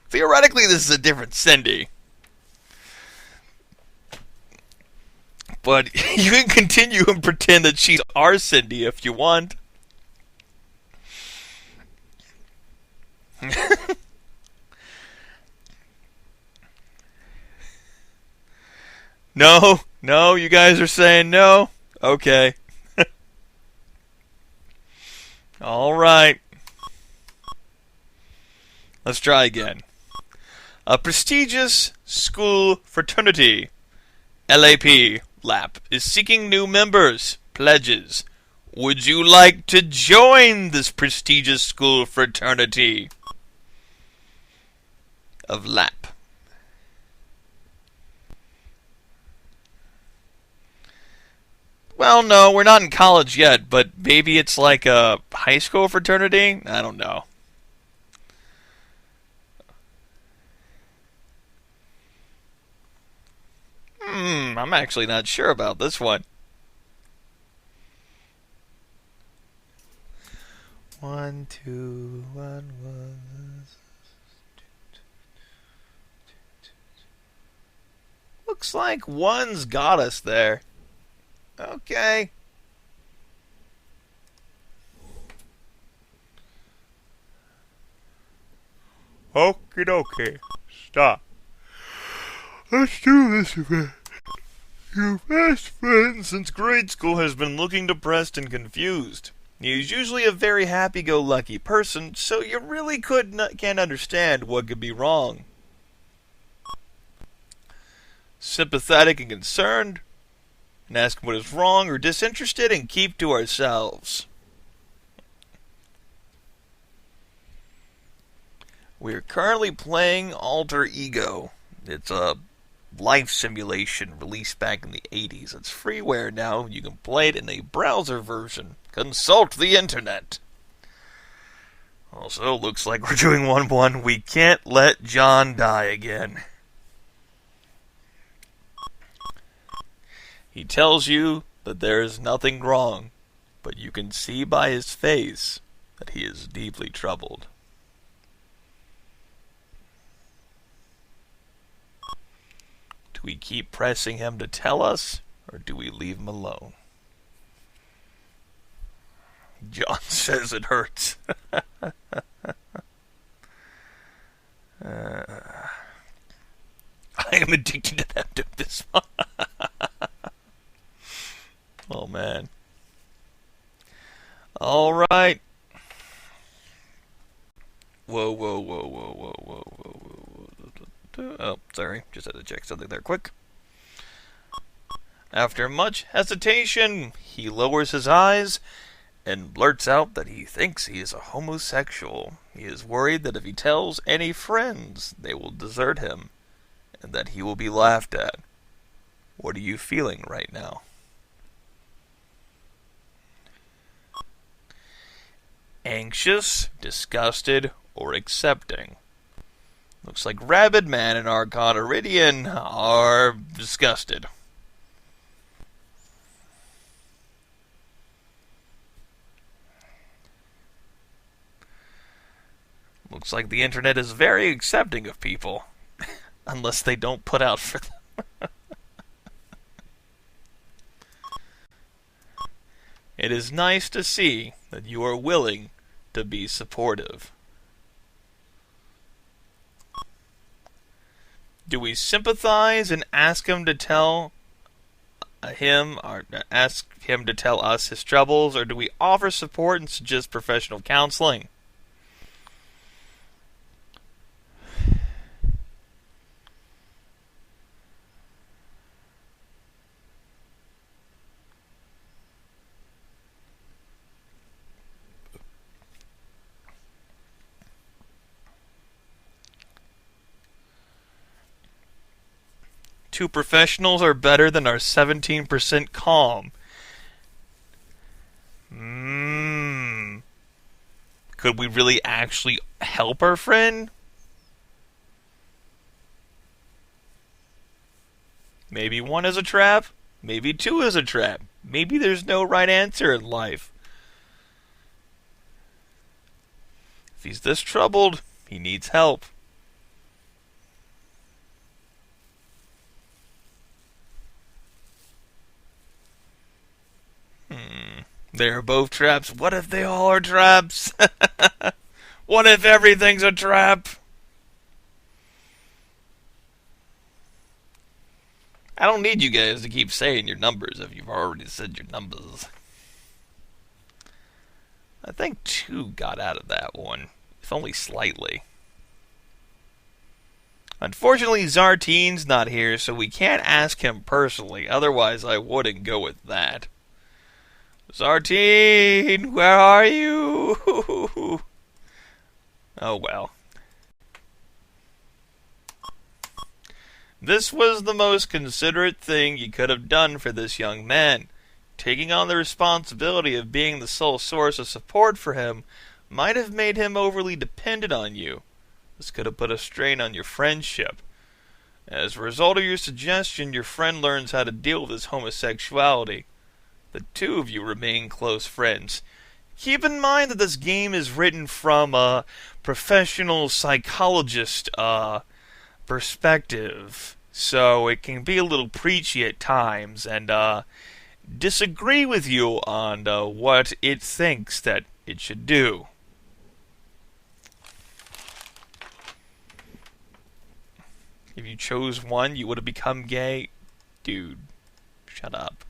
Theoretically, this is a different Cindy. But you can continue and pretend that she's our Cindy if you want. No, you guys are saying no? Okay. Alright. Let's try again. A prestigious school fraternity, LAP, is seeking new members. Pledges. Would you like to join this prestigious school fraternity of LAP? Well, no, we're not in college yet, but maybe it's like a high school fraternity? I don't know. I'm actually not sure about this one. 1, 2, 1, 1. Looks like one's got us there. Okay. Okie dokie. Stop. Let's do this again. Your best friend since grade school has been looking depressed and confused. He is usually a very happy-go-lucky person, so you really can't understand what could be wrong. Sympathetic and concerned, and ask what is wrong, or disinterested and keep to ourselves. We are currently playing Alter Ego. It's a life simulation released back in the 80s. It's freeware now. You can play it in a browser version. Consult the internet. Also, looks like we're doing 1-1. We can't let John die again. He tells you that there is nothing wrong, but you can see by his face that he is deeply troubled. Do we keep pressing him to tell us, or do we leave him alone? John says it hurts. I am addicted to that this one. Oh, man. All right. Whoa. Oh, sorry. Just had to check something there quick. After much hesitation, he lowers his eyes and blurts out that he thinks he is a homosexual. He is worried that if he tells any friends, they will desert him, and that he will be laughed at. What are you feeling right now? Anxious, disgusted, or accepting. Looks like Rabid Man and Archon Iridian are disgusted. Looks like the internet is very accepting of people. Unless they don't put out for them. It is nice to see that you are willing to be supportive. Do we sympathize and ask him to tell us his troubles, or do we offer support and suggest professional counseling? Two professionals are better than our 17% calm. Could we really actually help our friend? Maybe one is a trap. Maybe two is a trap. Maybe there's no right answer in life. If he's this troubled, he needs help. They are both traps. What if they all are traps? What if everything's a trap? I don't need you guys to keep saying your numbers if you've already said your numbers. I think 2 got out of that one, if only slightly. Unfortunately, Zartine's not here, so we can't ask him personally. Otherwise, I wouldn't go with that. Zartine, where are you? Oh well. This was the most considerate thing you could have done for this young man. Taking on the responsibility of being the sole source of support for him might have made him overly dependent on you. This could have put a strain on your friendship. As a result of your suggestion, your friend learns how to deal with his homosexuality. The two of you remain close friends. Keep in mind that this game is written from a professional psychologist perspective, so it can be a little preachy at times and disagree with you on what it thinks that it should do. If you chose one, you would have become gay. Dude, shut up.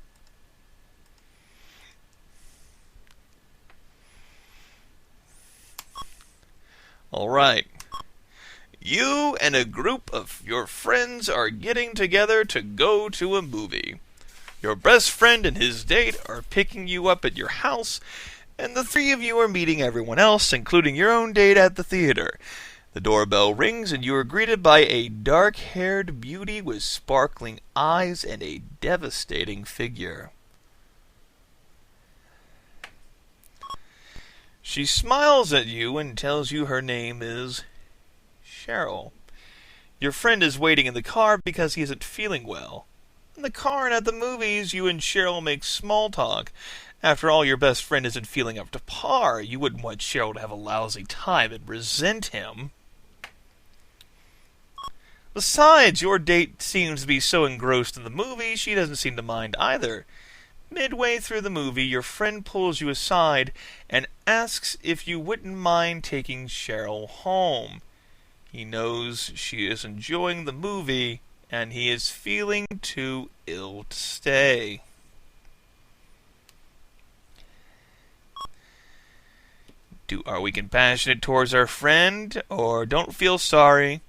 Alright. You and a group of your friends are getting together to go to a movie. Your best friend and his date are picking you up at your house, and the 3 of you are meeting everyone else, including your own date, at the theater. The doorbell rings, and you are greeted by a dark-haired beauty with sparkling eyes and a devastating figure. She smiles at you and tells you her name is Cheryl. Your friend is waiting in the car because he isn't feeling well. In the car and at the movies, you and Cheryl make small talk. After all, your best friend isn't feeling up to par. You wouldn't want Cheryl to have a lousy time and resent him. Besides, your date seems to be so engrossed in the movie, she doesn't seem to mind either. Midway through the movie, your friend pulls you aside and asks if you wouldn't mind taking Cheryl home. He knows she is enjoying the movie, and he is feeling too ill to stay. Are we compassionate towards our friend, or don't feel sorry?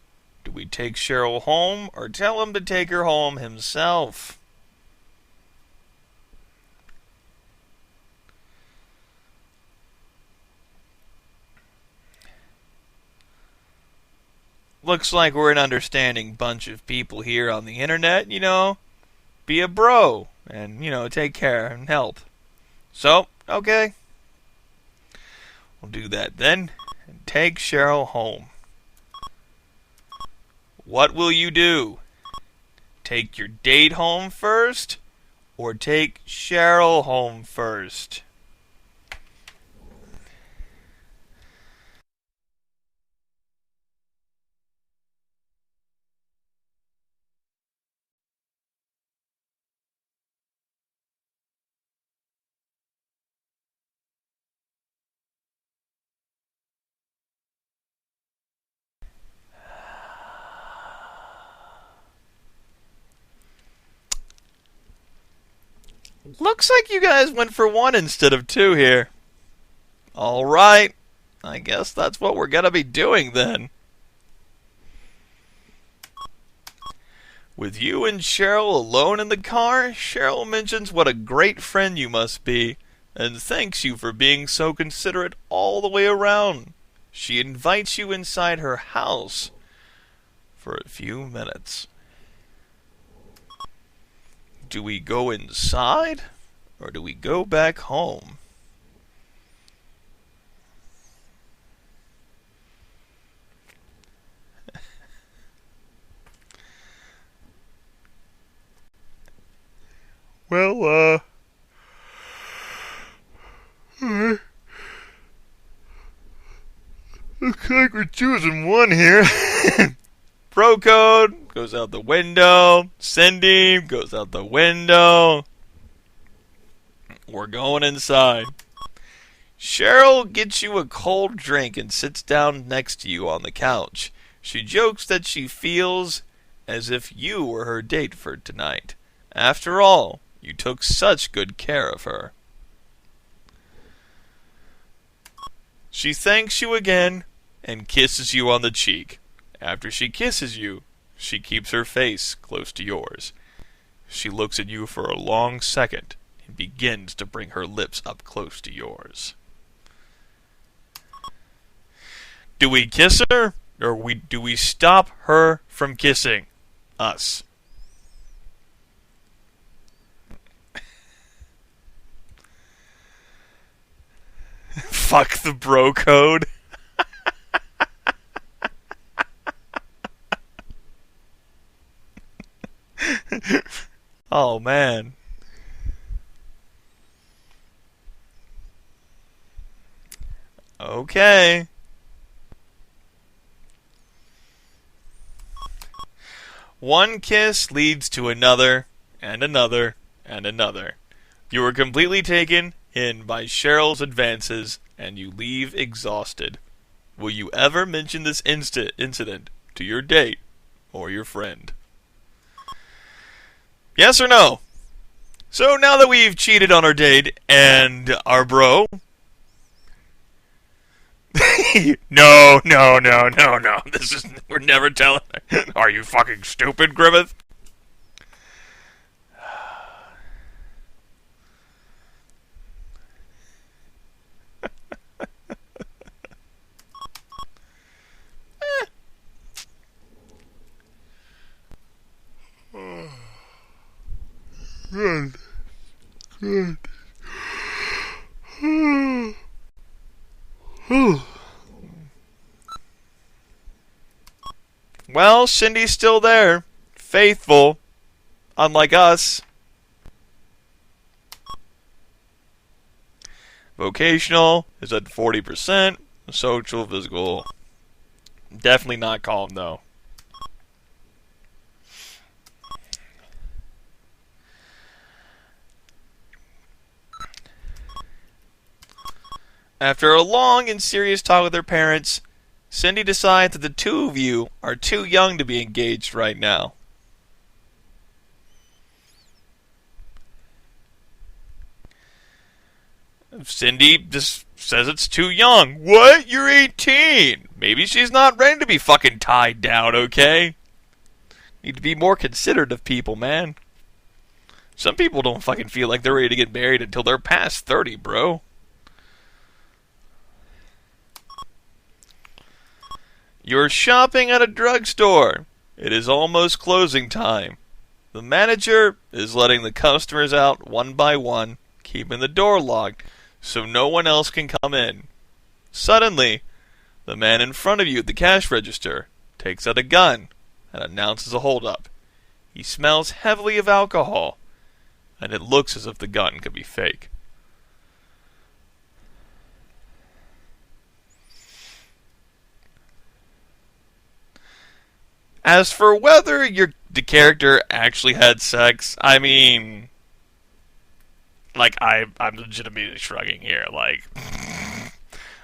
Do we take Cheryl home, or tell him to take her home himself? Looks like we're an understanding bunch of people here on the internet, you know. Be a bro, and, you know, take care and help. So, okay. We'll do that then, and take Cheryl home. What will you do? Take your date home first, or take Cheryl home first? Looks like you guys went for 1 instead of 2 here. Alright. I guess that's what we're gonna be doing then. With you and Cheryl alone in the car, Cheryl mentions what a great friend you must be, and thanks you for being so considerate all the way around. She invites you inside her house for a few minutes. Do we go inside, or do we go back home? Well, looks like we're choosing one here. Pro code goes out the window. Cindy goes out the window. We're going inside. Cheryl gets you a cold drink and sits down next to you on the couch. She jokes that she feels as if you were her date for tonight. After all, you took such good care of her. She thanks you again and kisses you on the cheek. After she kisses you, she keeps her face close to yours. She looks at you for a long second and begins to bring her lips up close to yours. Do we kiss her, or do we stop her from kissing us? Fuck the bro code. Oh, man. Okay. One kiss leads to another, and another, and another. You are completely taken in by Cheryl's advances, and you leave exhausted. Will you ever mention this incident to your date or your friend? Yes or no? So now that we've cheated on our date and our bro... No. We're never telling her. Are you fucking stupid, Grimith? Good. Well, Cindy's still there. Faithful. Unlike us. Vocational is at 40%. Social, physical. Definitely not calm, though. After a long and serious talk with her parents, Cindy decides that the two of you are too young to be engaged right now. Cindy just says it's too young. What? You're 18. Maybe she's not ready to be fucking tied down, okay? Need to be more considerate of people, man. Some people don't fucking feel like they're ready to get married until they're past 30, bro. You're shopping at a drugstore. It is almost closing time. The manager is letting the customers out one by one, keeping the door locked so no one else can come in. Suddenly, the man in front of you at the cash register takes out a gun and announces a holdup. He smells heavily of alcohol, and it looks as if the gun could be fake. As for whether the character actually had sex, I mean, like, I'm legitimately shrugging here. Like,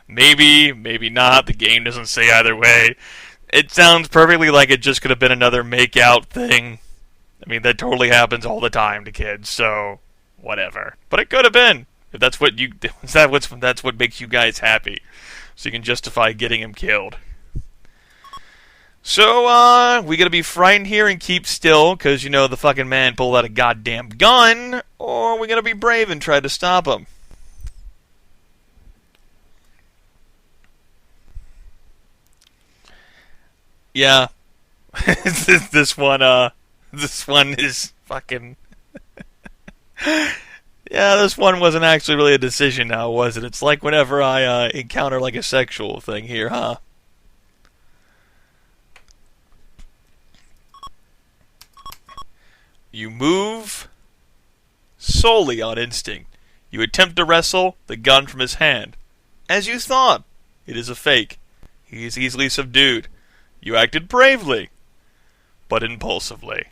maybe not. The game doesn't say either way. It sounds perfectly like it just could have been another make-out thing. I mean, that totally happens all the time to kids, so whatever. But it could have been. If that's what that's what makes you guys happy, so you can justify getting him killed. So, we gonna be frightened here and keep still, because, you know, the fucking man pulled out a goddamn gun, or we gonna be brave and try to stop him? Yeah. This one is fucking... Yeah, this one wasn't actually really a decision now, was it? It's like whenever I encounter like a sexual thing here, huh? You move solely on instinct. You attempt to wrestle the gun from his hand. As you thought, it is a fake. He is easily subdued. You acted bravely, but impulsively.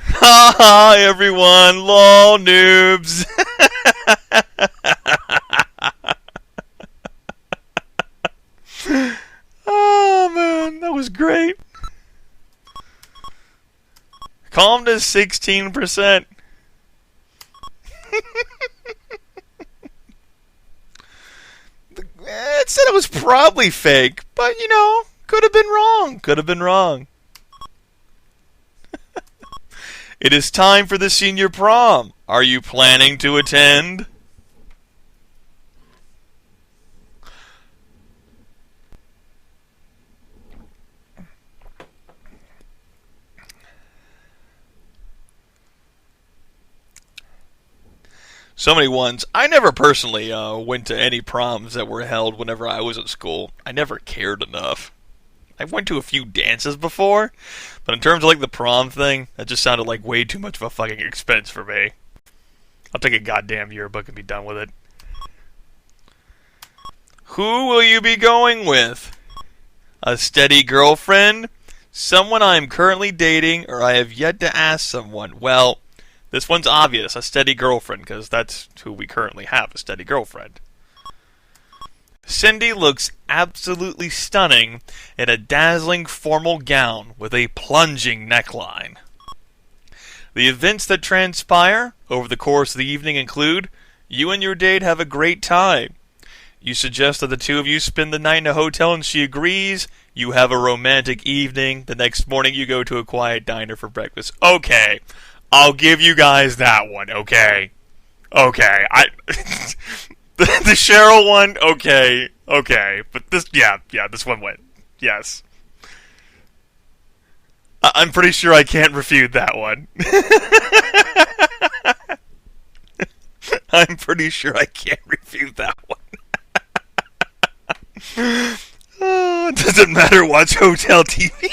Ha ha, everyone, lol, noobs. Oh man, that was great. Calm to 16%. It said it was probably fake, but you know, could have been wrong. Could have been wrong. It is time for the senior prom. Are you planning to attend? So many ones. I never personally went to any proms that were held whenever I was at school. I never cared enough. I went to a few dances before, but in terms of like the prom thing, that just sounded like way too much of a fucking expense for me. I'll take a goddamn yearbook and be done with it. Who will you be going with? A steady girlfriend? Someone I am currently dating, or I have yet to ask someone? Well, this one's obvious, a steady girlfriend, because that's who we currently have, a steady girlfriend. Cindy looks absolutely stunning in a dazzling formal gown with a plunging neckline. The events that transpire over the course of the evening include: you and your date have a great time. You suggest that the two of you spend the night in a hotel and she agrees. You have a romantic evening. The next morning you go to a quiet diner for breakfast. Okay, I'll give you guys that one, okay? Okay, the Cheryl one, okay, but this, yeah, this one went, yes. I'm pretty sure I can't refute that one. I'm pretty sure I can't refute that one. It doesn't matter, watch hotel TV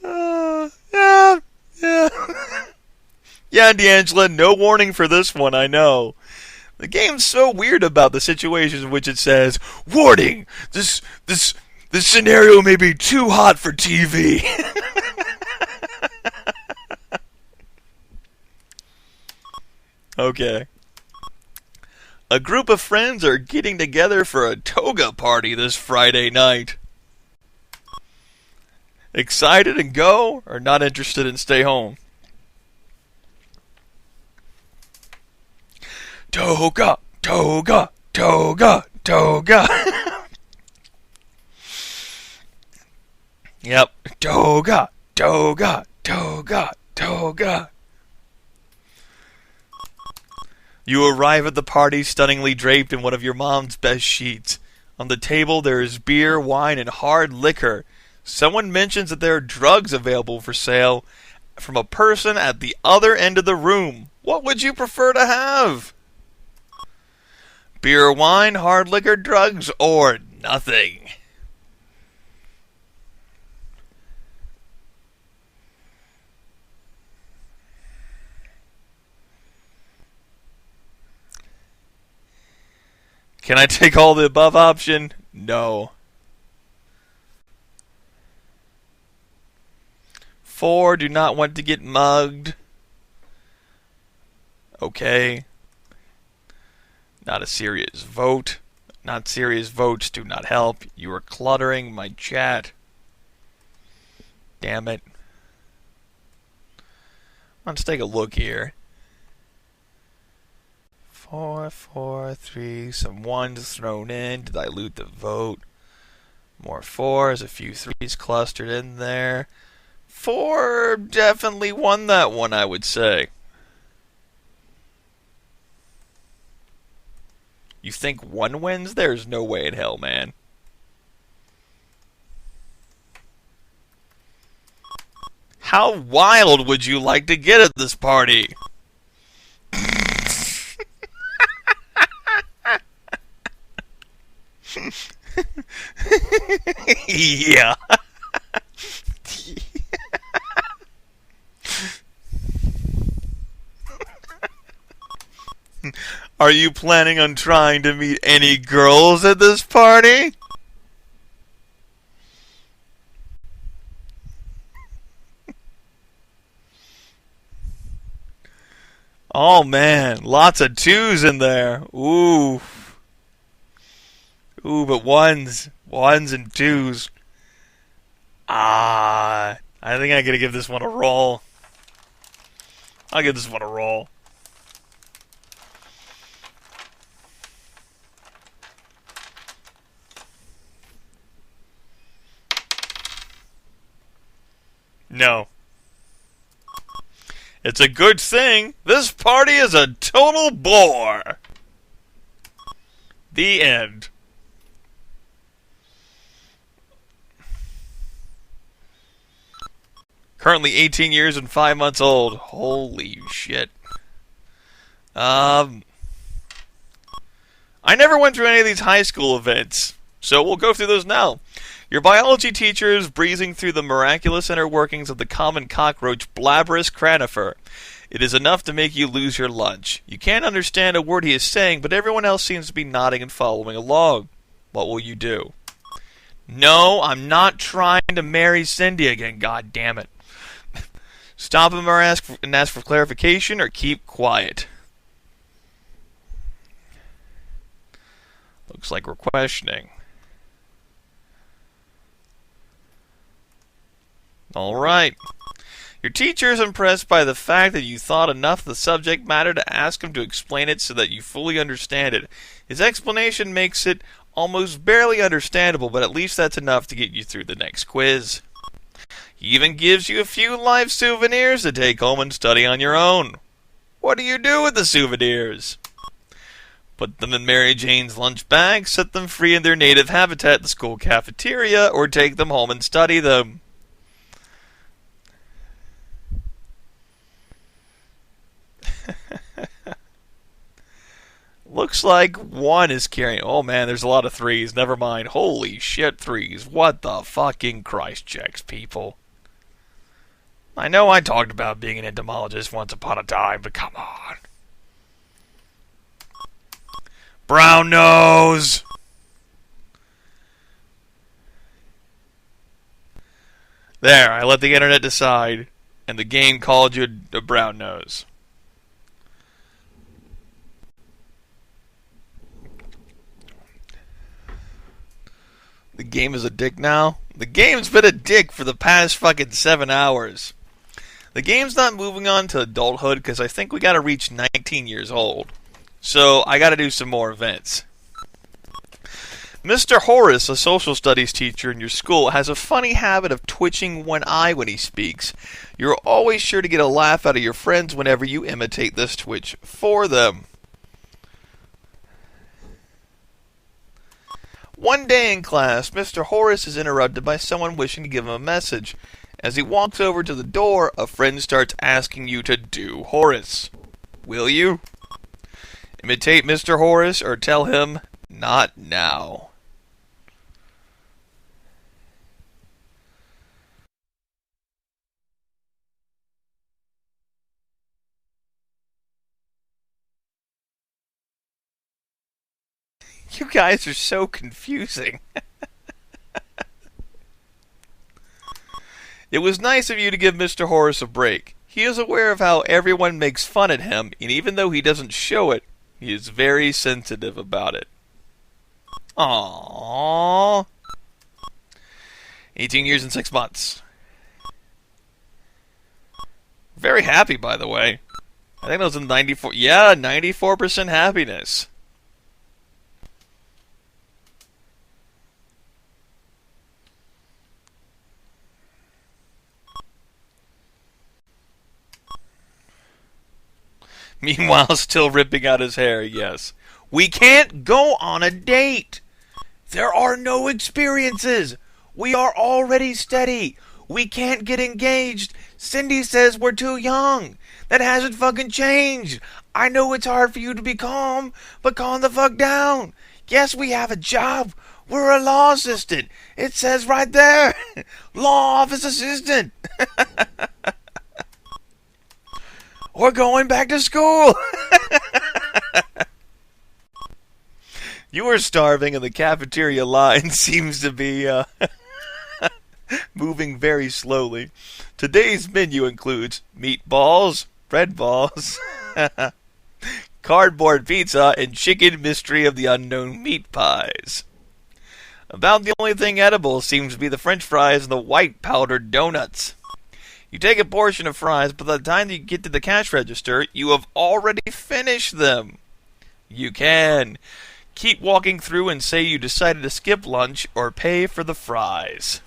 online. Yeah. Yeah, D'Angela, no warning for this one, I know. The game's so weird about the situations in which it says, warning, this scenario may be too hot for TV. Okay. A group of friends are getting together for a toga party this Friday night. Excited and go, or not interested and stay home? Toga, toga, toga, toga. Yep. Toga, toga, toga, toga. You arrive at the party stunningly draped in one of your mom's best sheets. On the table there is beer, wine, and hard liquor. Someone mentions that there are drugs available for sale from a person at the other end of the room. What would you prefer to have? Beer, wine, hard liquor, drugs, or nothing? Can I take all the above option? No. 4, do not want to get mugged. Okay. Not a serious vote. Not serious votes do not help. You are cluttering my chat. Damn it. Let's take a look here. 4, 4, 3, some 1s thrown in to dilute the vote. More 4s, a few 3s clustered in there. 4 definitely won that one, I would say. You think 1 wins? There's no way in hell, man. How wild would you like to get at this party? Yeah. Are you planning on trying to meet any girls at this party? Oh man, lots of twos in there. Ooh. Ooh, but ones and twos. I think I gotta give this one a roll. I'll give this one a roll. No. It's a good thing. This party is a total bore. The end. Currently 18 years and 5 months old. Holy shit. I never went through any of these high school events, so we'll go through those now. Your biology teacher is breezing through the miraculous inner workings of the common cockroach Blabberus cranifer. It is enough to make you lose your lunch. You can't understand a word he is saying, but everyone else seems to be nodding and following along. What will you do? No, I'm not trying to marry Cindy again, god damn it. Stop him or ask for clarification, or keep quiet. Looks like we're questioning. Alright. Your teacher is impressed by the fact that you thought enough of the subject matter to ask him to explain it so that you fully understand it. His explanation makes it almost barely understandable, but at least that's enough to get you through the next quiz. He even gives you a few life souvenirs to take home and study on your own. What do you do with the souvenirs? Put them in Mary Jane's lunch bag, set them free in their native habitat, the school cafeteria, or take them home and study them. Looks like one is carrying... Oh man, there's a lot of threes. Never mind. Holy shit, threes. What the fucking Christ checks, people. I know I talked about being an entomologist once upon a time, but come on. Brown nose! There, I let the internet decide, and the game called you a brown nose. The game is a dick now? The game's been a dick for the past fucking 7 hours. The game's not moving on to adulthood because I think we gotta reach 19 years old. So I gotta do some more events. Mr. Horace, a social studies teacher in your school, has a funny habit of twitching one eye when he speaks. You're always sure to get a laugh out of your friends whenever you imitate this twitch for them. One day in class, Mr. Horace is interrupted by someone wishing to give him a message. As he walks over to the door, a friend starts asking you to do Horace. Will you? Imitate Mr. Horace or tell him, not now. You guys are so confusing. It was nice of you to give Mr. Horace a break. He is aware of how everyone makes fun at him, and even though he doesn't show it, he is very sensitive about it. Aww. 18 years and 6 months. Very happy, by the way. I think that was a 94... Yeah, 94% happiness. Meanwhile, still ripping out his hair, yes. We can't go on a date. There are no experiences. We are already steady. We can't get engaged. Cindy says we're too young. That hasn't fucking changed. I know it's hard for you to be calm, but calm the fuck down. Yes, we have a job. We're a law assistant. It says right there. Law office assistant. We're going back to school. You are starving and the cafeteria line seems to be moving very slowly. Today's menu includes meatballs, bread balls, cardboard pizza, and chicken mystery of the unknown meat pies. About the only thing edible seems to be the french fries and the white powdered donuts. You take a portion of fries, but by the time you get to the cash register, you have already finished them. You can keep walking through and say you decided to skip lunch or pay for the fries.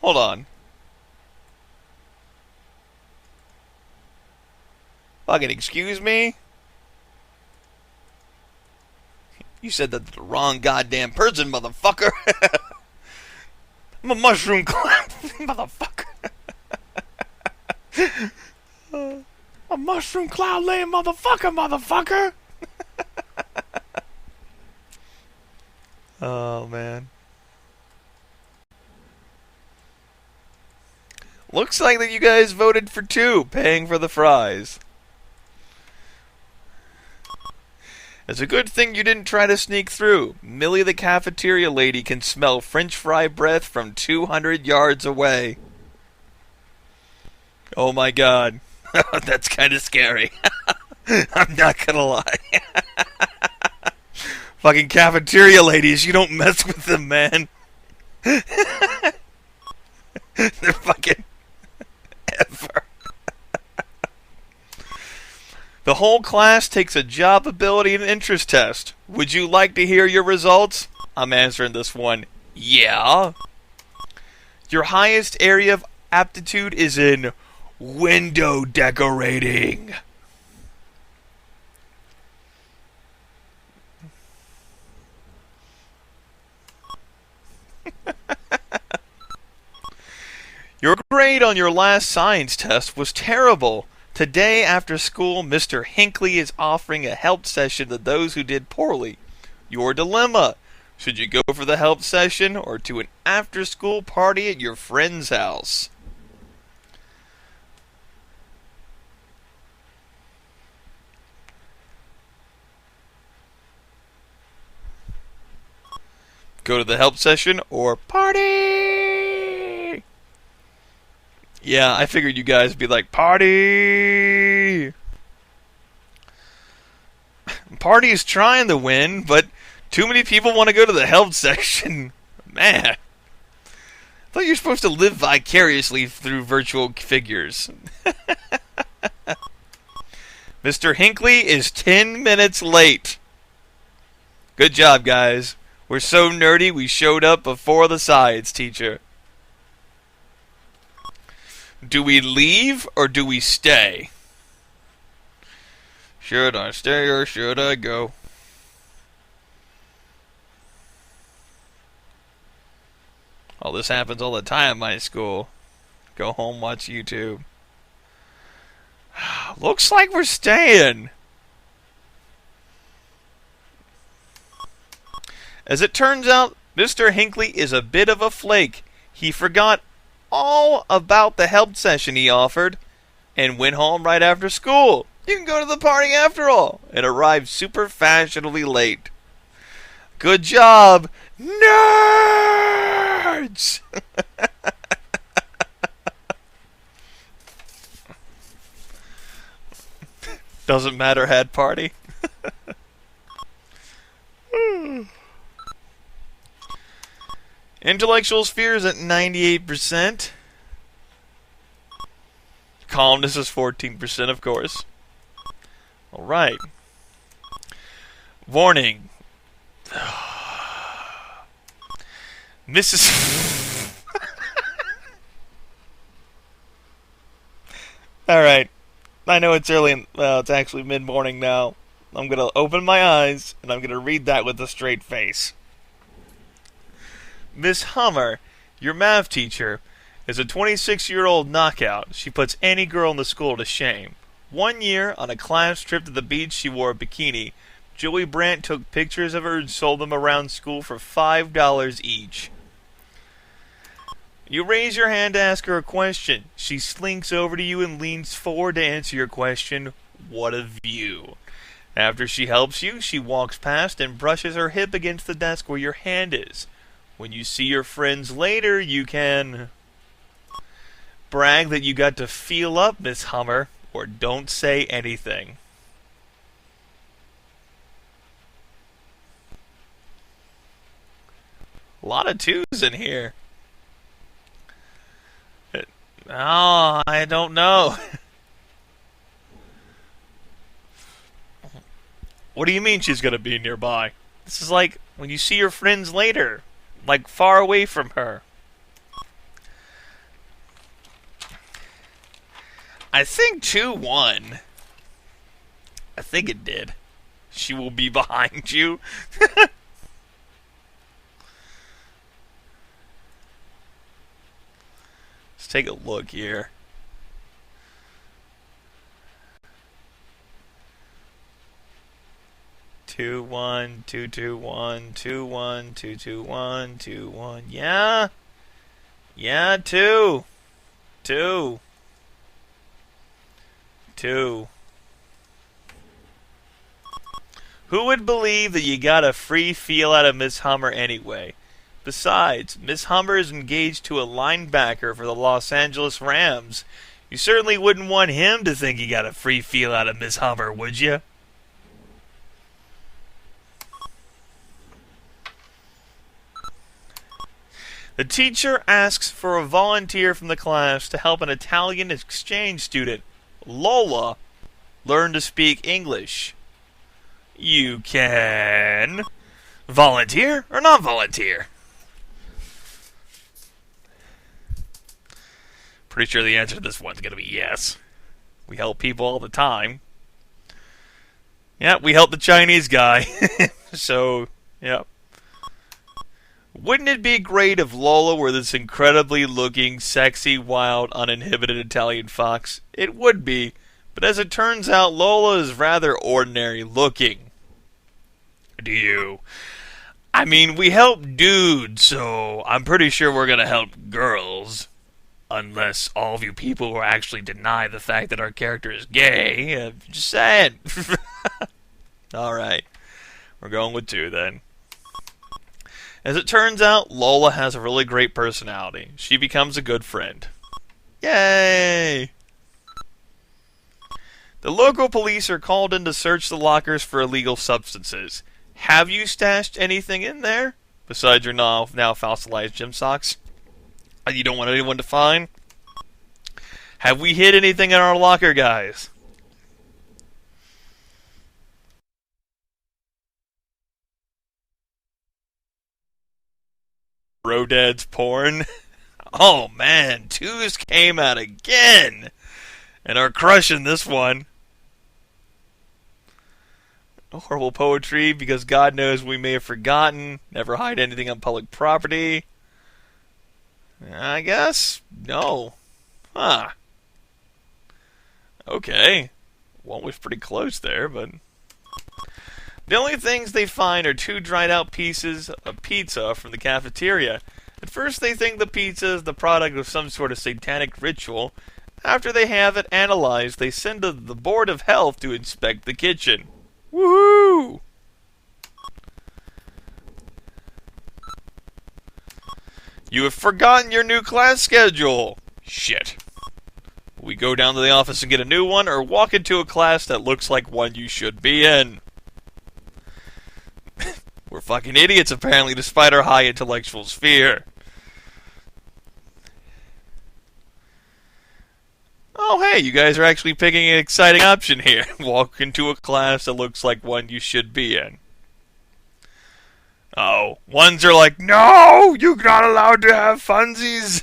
Hold on. Fucking excuse me? You said that to the wrong goddamn person, motherfucker. I'm a mushroom cloud, motherfucker. A mushroom cloud laying motherfucker. Oh, man. Looks like that you guys voted for 2, paying for the fries. It's a good thing you didn't try to sneak through. Millie the cafeteria lady can smell french fry breath from 200 yards away. Oh my god. That's kind of scary. I'm not gonna lie. Fucking cafeteria ladies, you don't mess with them, man. They're fucking... ever. The whole class takes a job ability and interest test. Would you like to hear your results? I'm answering this one. Yeah. Your highest area of aptitude is in window decorating. Your grade on your last science test was terrible. Today, after school, Mr. Hinckley is offering a help session to those who did poorly. Your dilemma. Should you go for the help session or to an after-school party at your friend's house? Go to the help session or party? Yeah, I figured you guys would be like, party! Party's trying to win, but too many people want to go to the help section. Man. I thought you were supposed to live vicariously through virtual figures. Mr. Hinckley is 10 minutes late. Good job, guys. We're so nerdy we showed up before the science teacher. Do we leave or do we stay? Should I stay or should I go? Oh, this happens all the time at my school. Go home, watch YouTube. Looks like we're staying. As it turns out, Mr. Hinckley is a bit of a flake. He forgot all about the help session he offered and went home right after school. You can go to the party after all and arrived super fashionably late. Good job, nerds! Doesn't matter, had party. Intellectual spheres at 98%. Calmness is 14%, of course. Alright. Warning. Mrs. Alright. I know it's early, well, it's actually mid-morning now. I'm going to open my eyes, and I'm going to read that with a straight face. Miss Hummer, your math teacher, is a 26-year-old knockout. She puts any girl in the school to shame. One year, on a class trip to the beach, she wore a bikini. Joey Brandt took pictures of her and sold them around school for $5 each. You raise your hand to ask her a question. She slinks over to you and leans forward to answer your question. What a view. After she helps you, she walks past and brushes her hip against the desk where your hand is. When you see your friends later, you can brag that you got to feel up, Miss Hummer, or don't say anything. A lot of twos in here. Oh, I don't know. What do you mean she's going to be nearby? This is like when you see your friends later. Like far away from her. I think 2-1. I think it did. She will be behind you. Let's take a look here. Two one 2-2-1 2-1 2-2-1 2-1. Yeah. Yeah, 2. 2. 2. Who would believe that you got a free feel out of Miss Hummer anyway? Besides, Miss Hummer is engaged to a linebacker for the Los Angeles Rams. You certainly wouldn't want him to think you got a free feel out of Miss Hummer, would you? The teacher asks for a volunteer from the class to help an Italian exchange student, Lola, learn to speak English. You can volunteer or not volunteer? Pretty sure the answer to this one's going to be yes. We help people all the time. Yeah, we helped the Chinese guy. So, yeah. Wouldn't it be great if Lola were this incredibly looking, sexy, wild, uninhibited Italian fox? It would be, but as it turns out, Lola is rather ordinary looking. Do you? I mean, we help dudes, so I'm pretty sure we're gonna help girls. Unless all of you people will actually deny the fact that our character is gay. Just saying. Alright. We're going with 2 then. As it turns out, Lola has a really great personality. She becomes a good friend. Yay! The local police are called in to search the lockers for illegal substances. Have you stashed anything in there? Besides your now fossilized gym socks? You don't want anyone to find? Have we hid anything in our locker, guys? Brodad's porn. Oh man, 2s came out again and are crushing this one. Horrible poetry because God knows we may have forgotten. Never hide anything on public property. I guess no. Huh. Okay. One was pretty close there, but the only things they find are 2 dried out pieces of pizza from the cafeteria. At first they think the pizza is the product of some sort of satanic ritual. After they have it analyzed, they send to the Board of Health to inspect the kitchen. Woohoo! You have forgotten your new class schedule. Shit. We go down to the office and get a new one, or walk into a class that looks like one you should be in. We're fucking idiots, apparently, despite our high intellectual sphere. Oh, hey, you guys are actually picking an exciting option here. Walk into a class that looks like one you should be in. Oh, ones are like, no, you're not allowed to have funsies.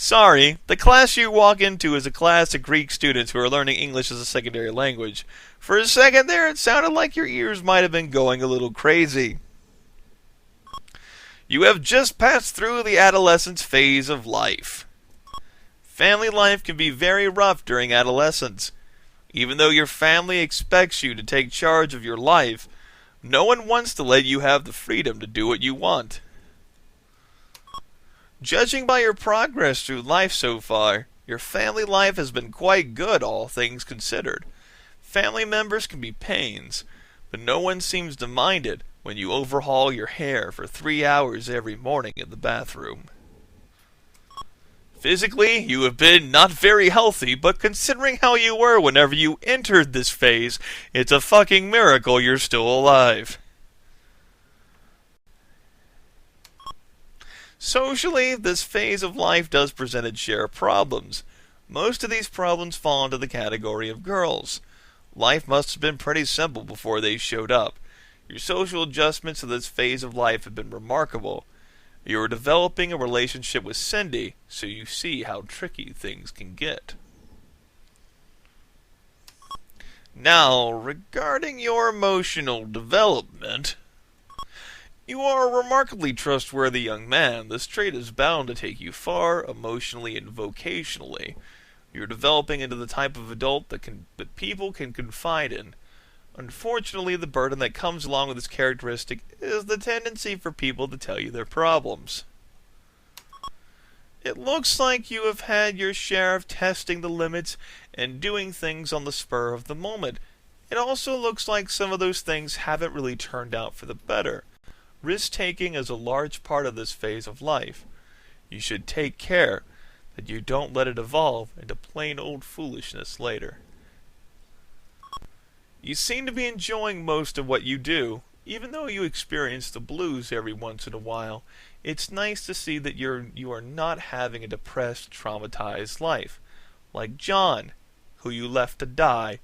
Sorry, the class you walk into is a class of Greek students who are learning English as a secondary language. For a second there, it sounded like your ears might have been going a little crazy. You have just passed through the adolescence phase of life. Family life can be very rough during adolescence. Even though your family expects you to take charge of your life, no one wants to let you have the freedom to do what you want. Judging by your progress through life so far, your family life has been quite good, all things considered. Family members can be pains, but no one seems to mind it when you overhaul your hair for 3 hours every morning in the bathroom. Physically, you have been not very healthy, but considering how you were whenever you entered this phase, it's a fucking miracle you're still alive. Socially, this phase of life does present its share of problems. Most of these problems fall into the category of girls. Life must have been pretty simple before they showed up. Your social adjustments to this phase of life have been remarkable. You are developing a relationship with Cindy, so you see how tricky things can get. Now, regarding your emotional development, you are a remarkably trustworthy young man. This trait is bound to take you far, emotionally and vocationally. You're developing into the type of adult that people can confide in. Unfortunately, the burden that comes along with this characteristic is the tendency for people to tell you their problems. It looks like you have had your share of testing the limits and doing things on the spur of the moment. It also looks like some of those things haven't really turned out for the better. Risk-taking is a large part of this phase of life. You should take care that you don't let it evolve into plain old foolishness later. You seem to be enjoying most of what you do. Even though you experience the blues every once in a while, it's nice to see that you are not having a depressed, traumatized life. Like John, who you left to die,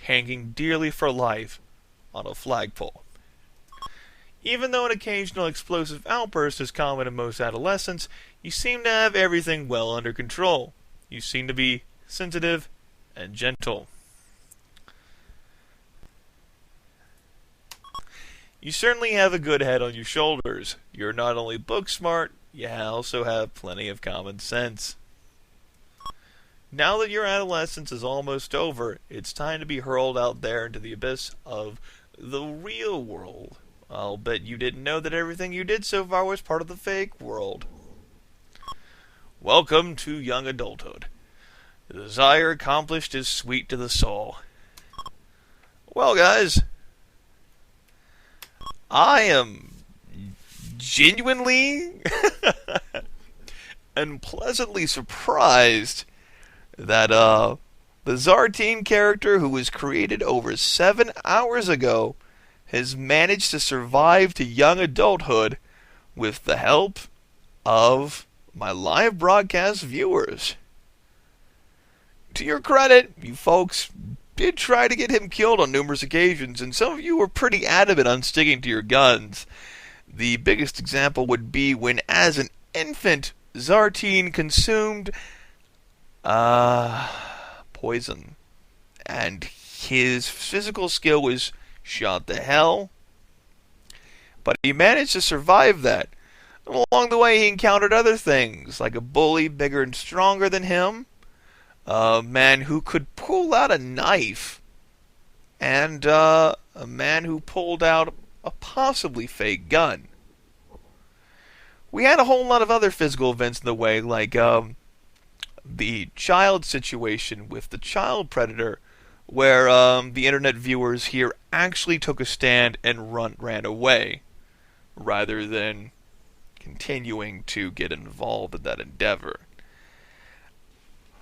hanging dearly for life on a flagpole. Even though an occasional explosive outburst is common in most adolescents, you seem to have everything well under control. You seem to be sensitive and gentle. You certainly have a good head on your shoulders. You're not only book smart, you also have plenty of common sense. Now that your adolescence is almost over, it's time to be hurled out there into the abyss of the real world. I'll bet you didn't know that everything you did so far was part of the fake world. Welcome to young adulthood. The desire accomplished is sweet to the soul. Well, guys, I am genuinely and pleasantly surprised that the Zartine character, who was created over 7 hours ago, has managed to survive to young adulthood with the help of my live broadcast viewers. To your credit, you folks did try to get him killed on numerous occasions, and some of you were pretty adamant on sticking to your guns. The biggest example would be when, as an infant, Zartine consumed poison, and his physical skill was shot to hell, but he managed to survive that. And along the way, he encountered other things, like a bully bigger and stronger than him, a man who could pull out a knife, and a man who pulled out a possibly fake gun. We had a whole lot of other physical events in the way, like the child situation with the child predator, where the internet viewers here actually took a stand and ran away, rather than continuing to get involved in that endeavor.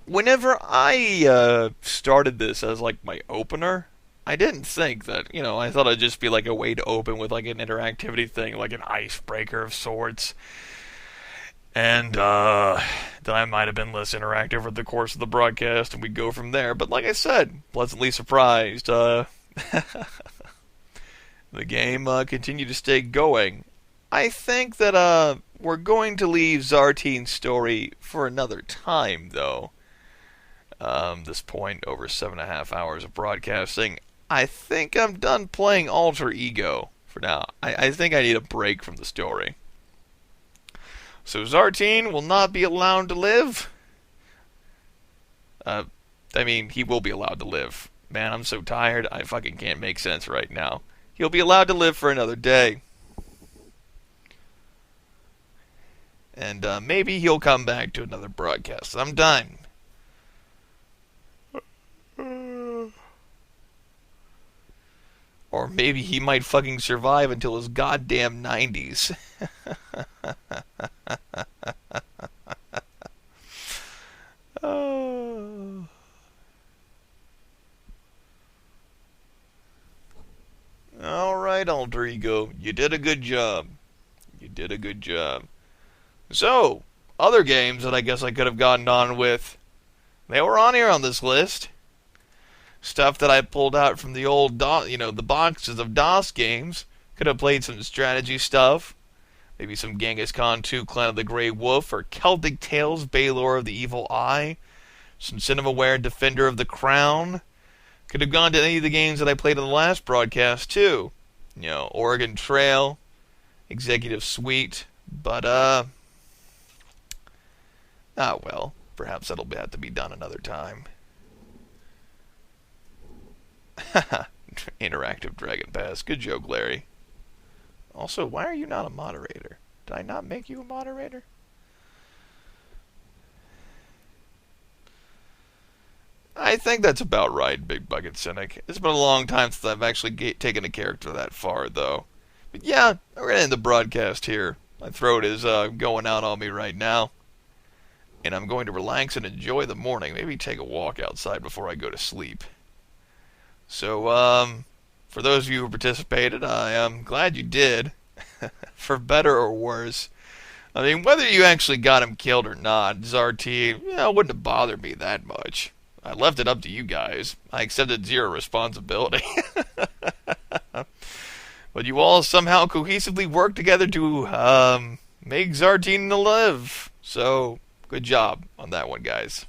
Whenever I started this as like my opener, I didn't think that, I thought it'd just be like a way to open with like an interactivity thing, like an icebreaker of sorts. And that I might have been less interactive over the course of the broadcast, and we'd go from there. But like I said, pleasantly surprised. The game continued to stay going. I think that we're going to leave Zartine's story for another time, though. This point, over 7.5 hours of broadcasting. I think I'm done playing Alter Ego for now. I think I need a break from the story. So Zartine will not be allowed to live? He will be allowed to live. Man, I'm so tired, I fucking can't make sense right now. He'll be allowed to live for another day. And maybe he'll come back to another broadcast. I'm done. Or maybe he might fucking survive until his goddamn 90s. Oh. Alright, Alter Ego. You did a good job. You did a good job. So, other games that I guess I could have gotten on with. They were on here on this list. Stuff that I pulled out from the old, the boxes of DOS games. Could have played some strategy stuff. Maybe some Genghis Khan 2, Clan of the Grey Wolf, or Celtic Tales, Baelor of the Evil Eye. Some Cinemaware, Defender of the Crown. Could have gone to any of the games that I played in the last broadcast, too. Oregon Trail, Executive Suite. But, well, perhaps that'll have to be done another time. Interactive Dragon Pass. Good joke, Larry. Also, why are you not a moderator? Did I not make you a moderator? I think that's about right, Big Bucket Cynic. It's been a long time since I've actually taken a character that far, though. But yeah, we're going to end the broadcast here. My throat is going out on me right now. And I'm going to relax and enjoy the morning. Maybe take a walk outside before I go to sleep. So, for those of you who participated, I am glad you did. For better or worse. I mean, whether you actually got him killed or not, Zartine, it wouldn't have bothered me that much. I left it up to you guys. I accepted zero responsibility. But you all somehow cohesively worked together to make Zartine live. So, good job on that one, guys.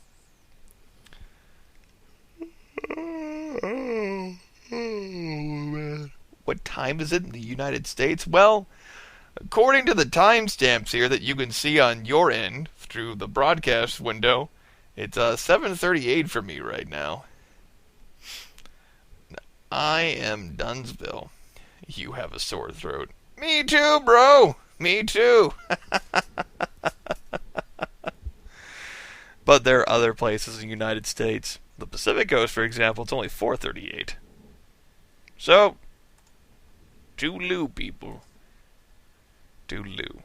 What time is it in the United States? Well, according to the timestamps here that you can see on your end through the broadcast window, it's 7:38 for me right now. I am Dunsville. You have a sore throat. Me too, bro. Me too. But there are other places in the United States. The Pacific Coast, for example, it's only 4:38. So, toodaloo, people. Toodaloo.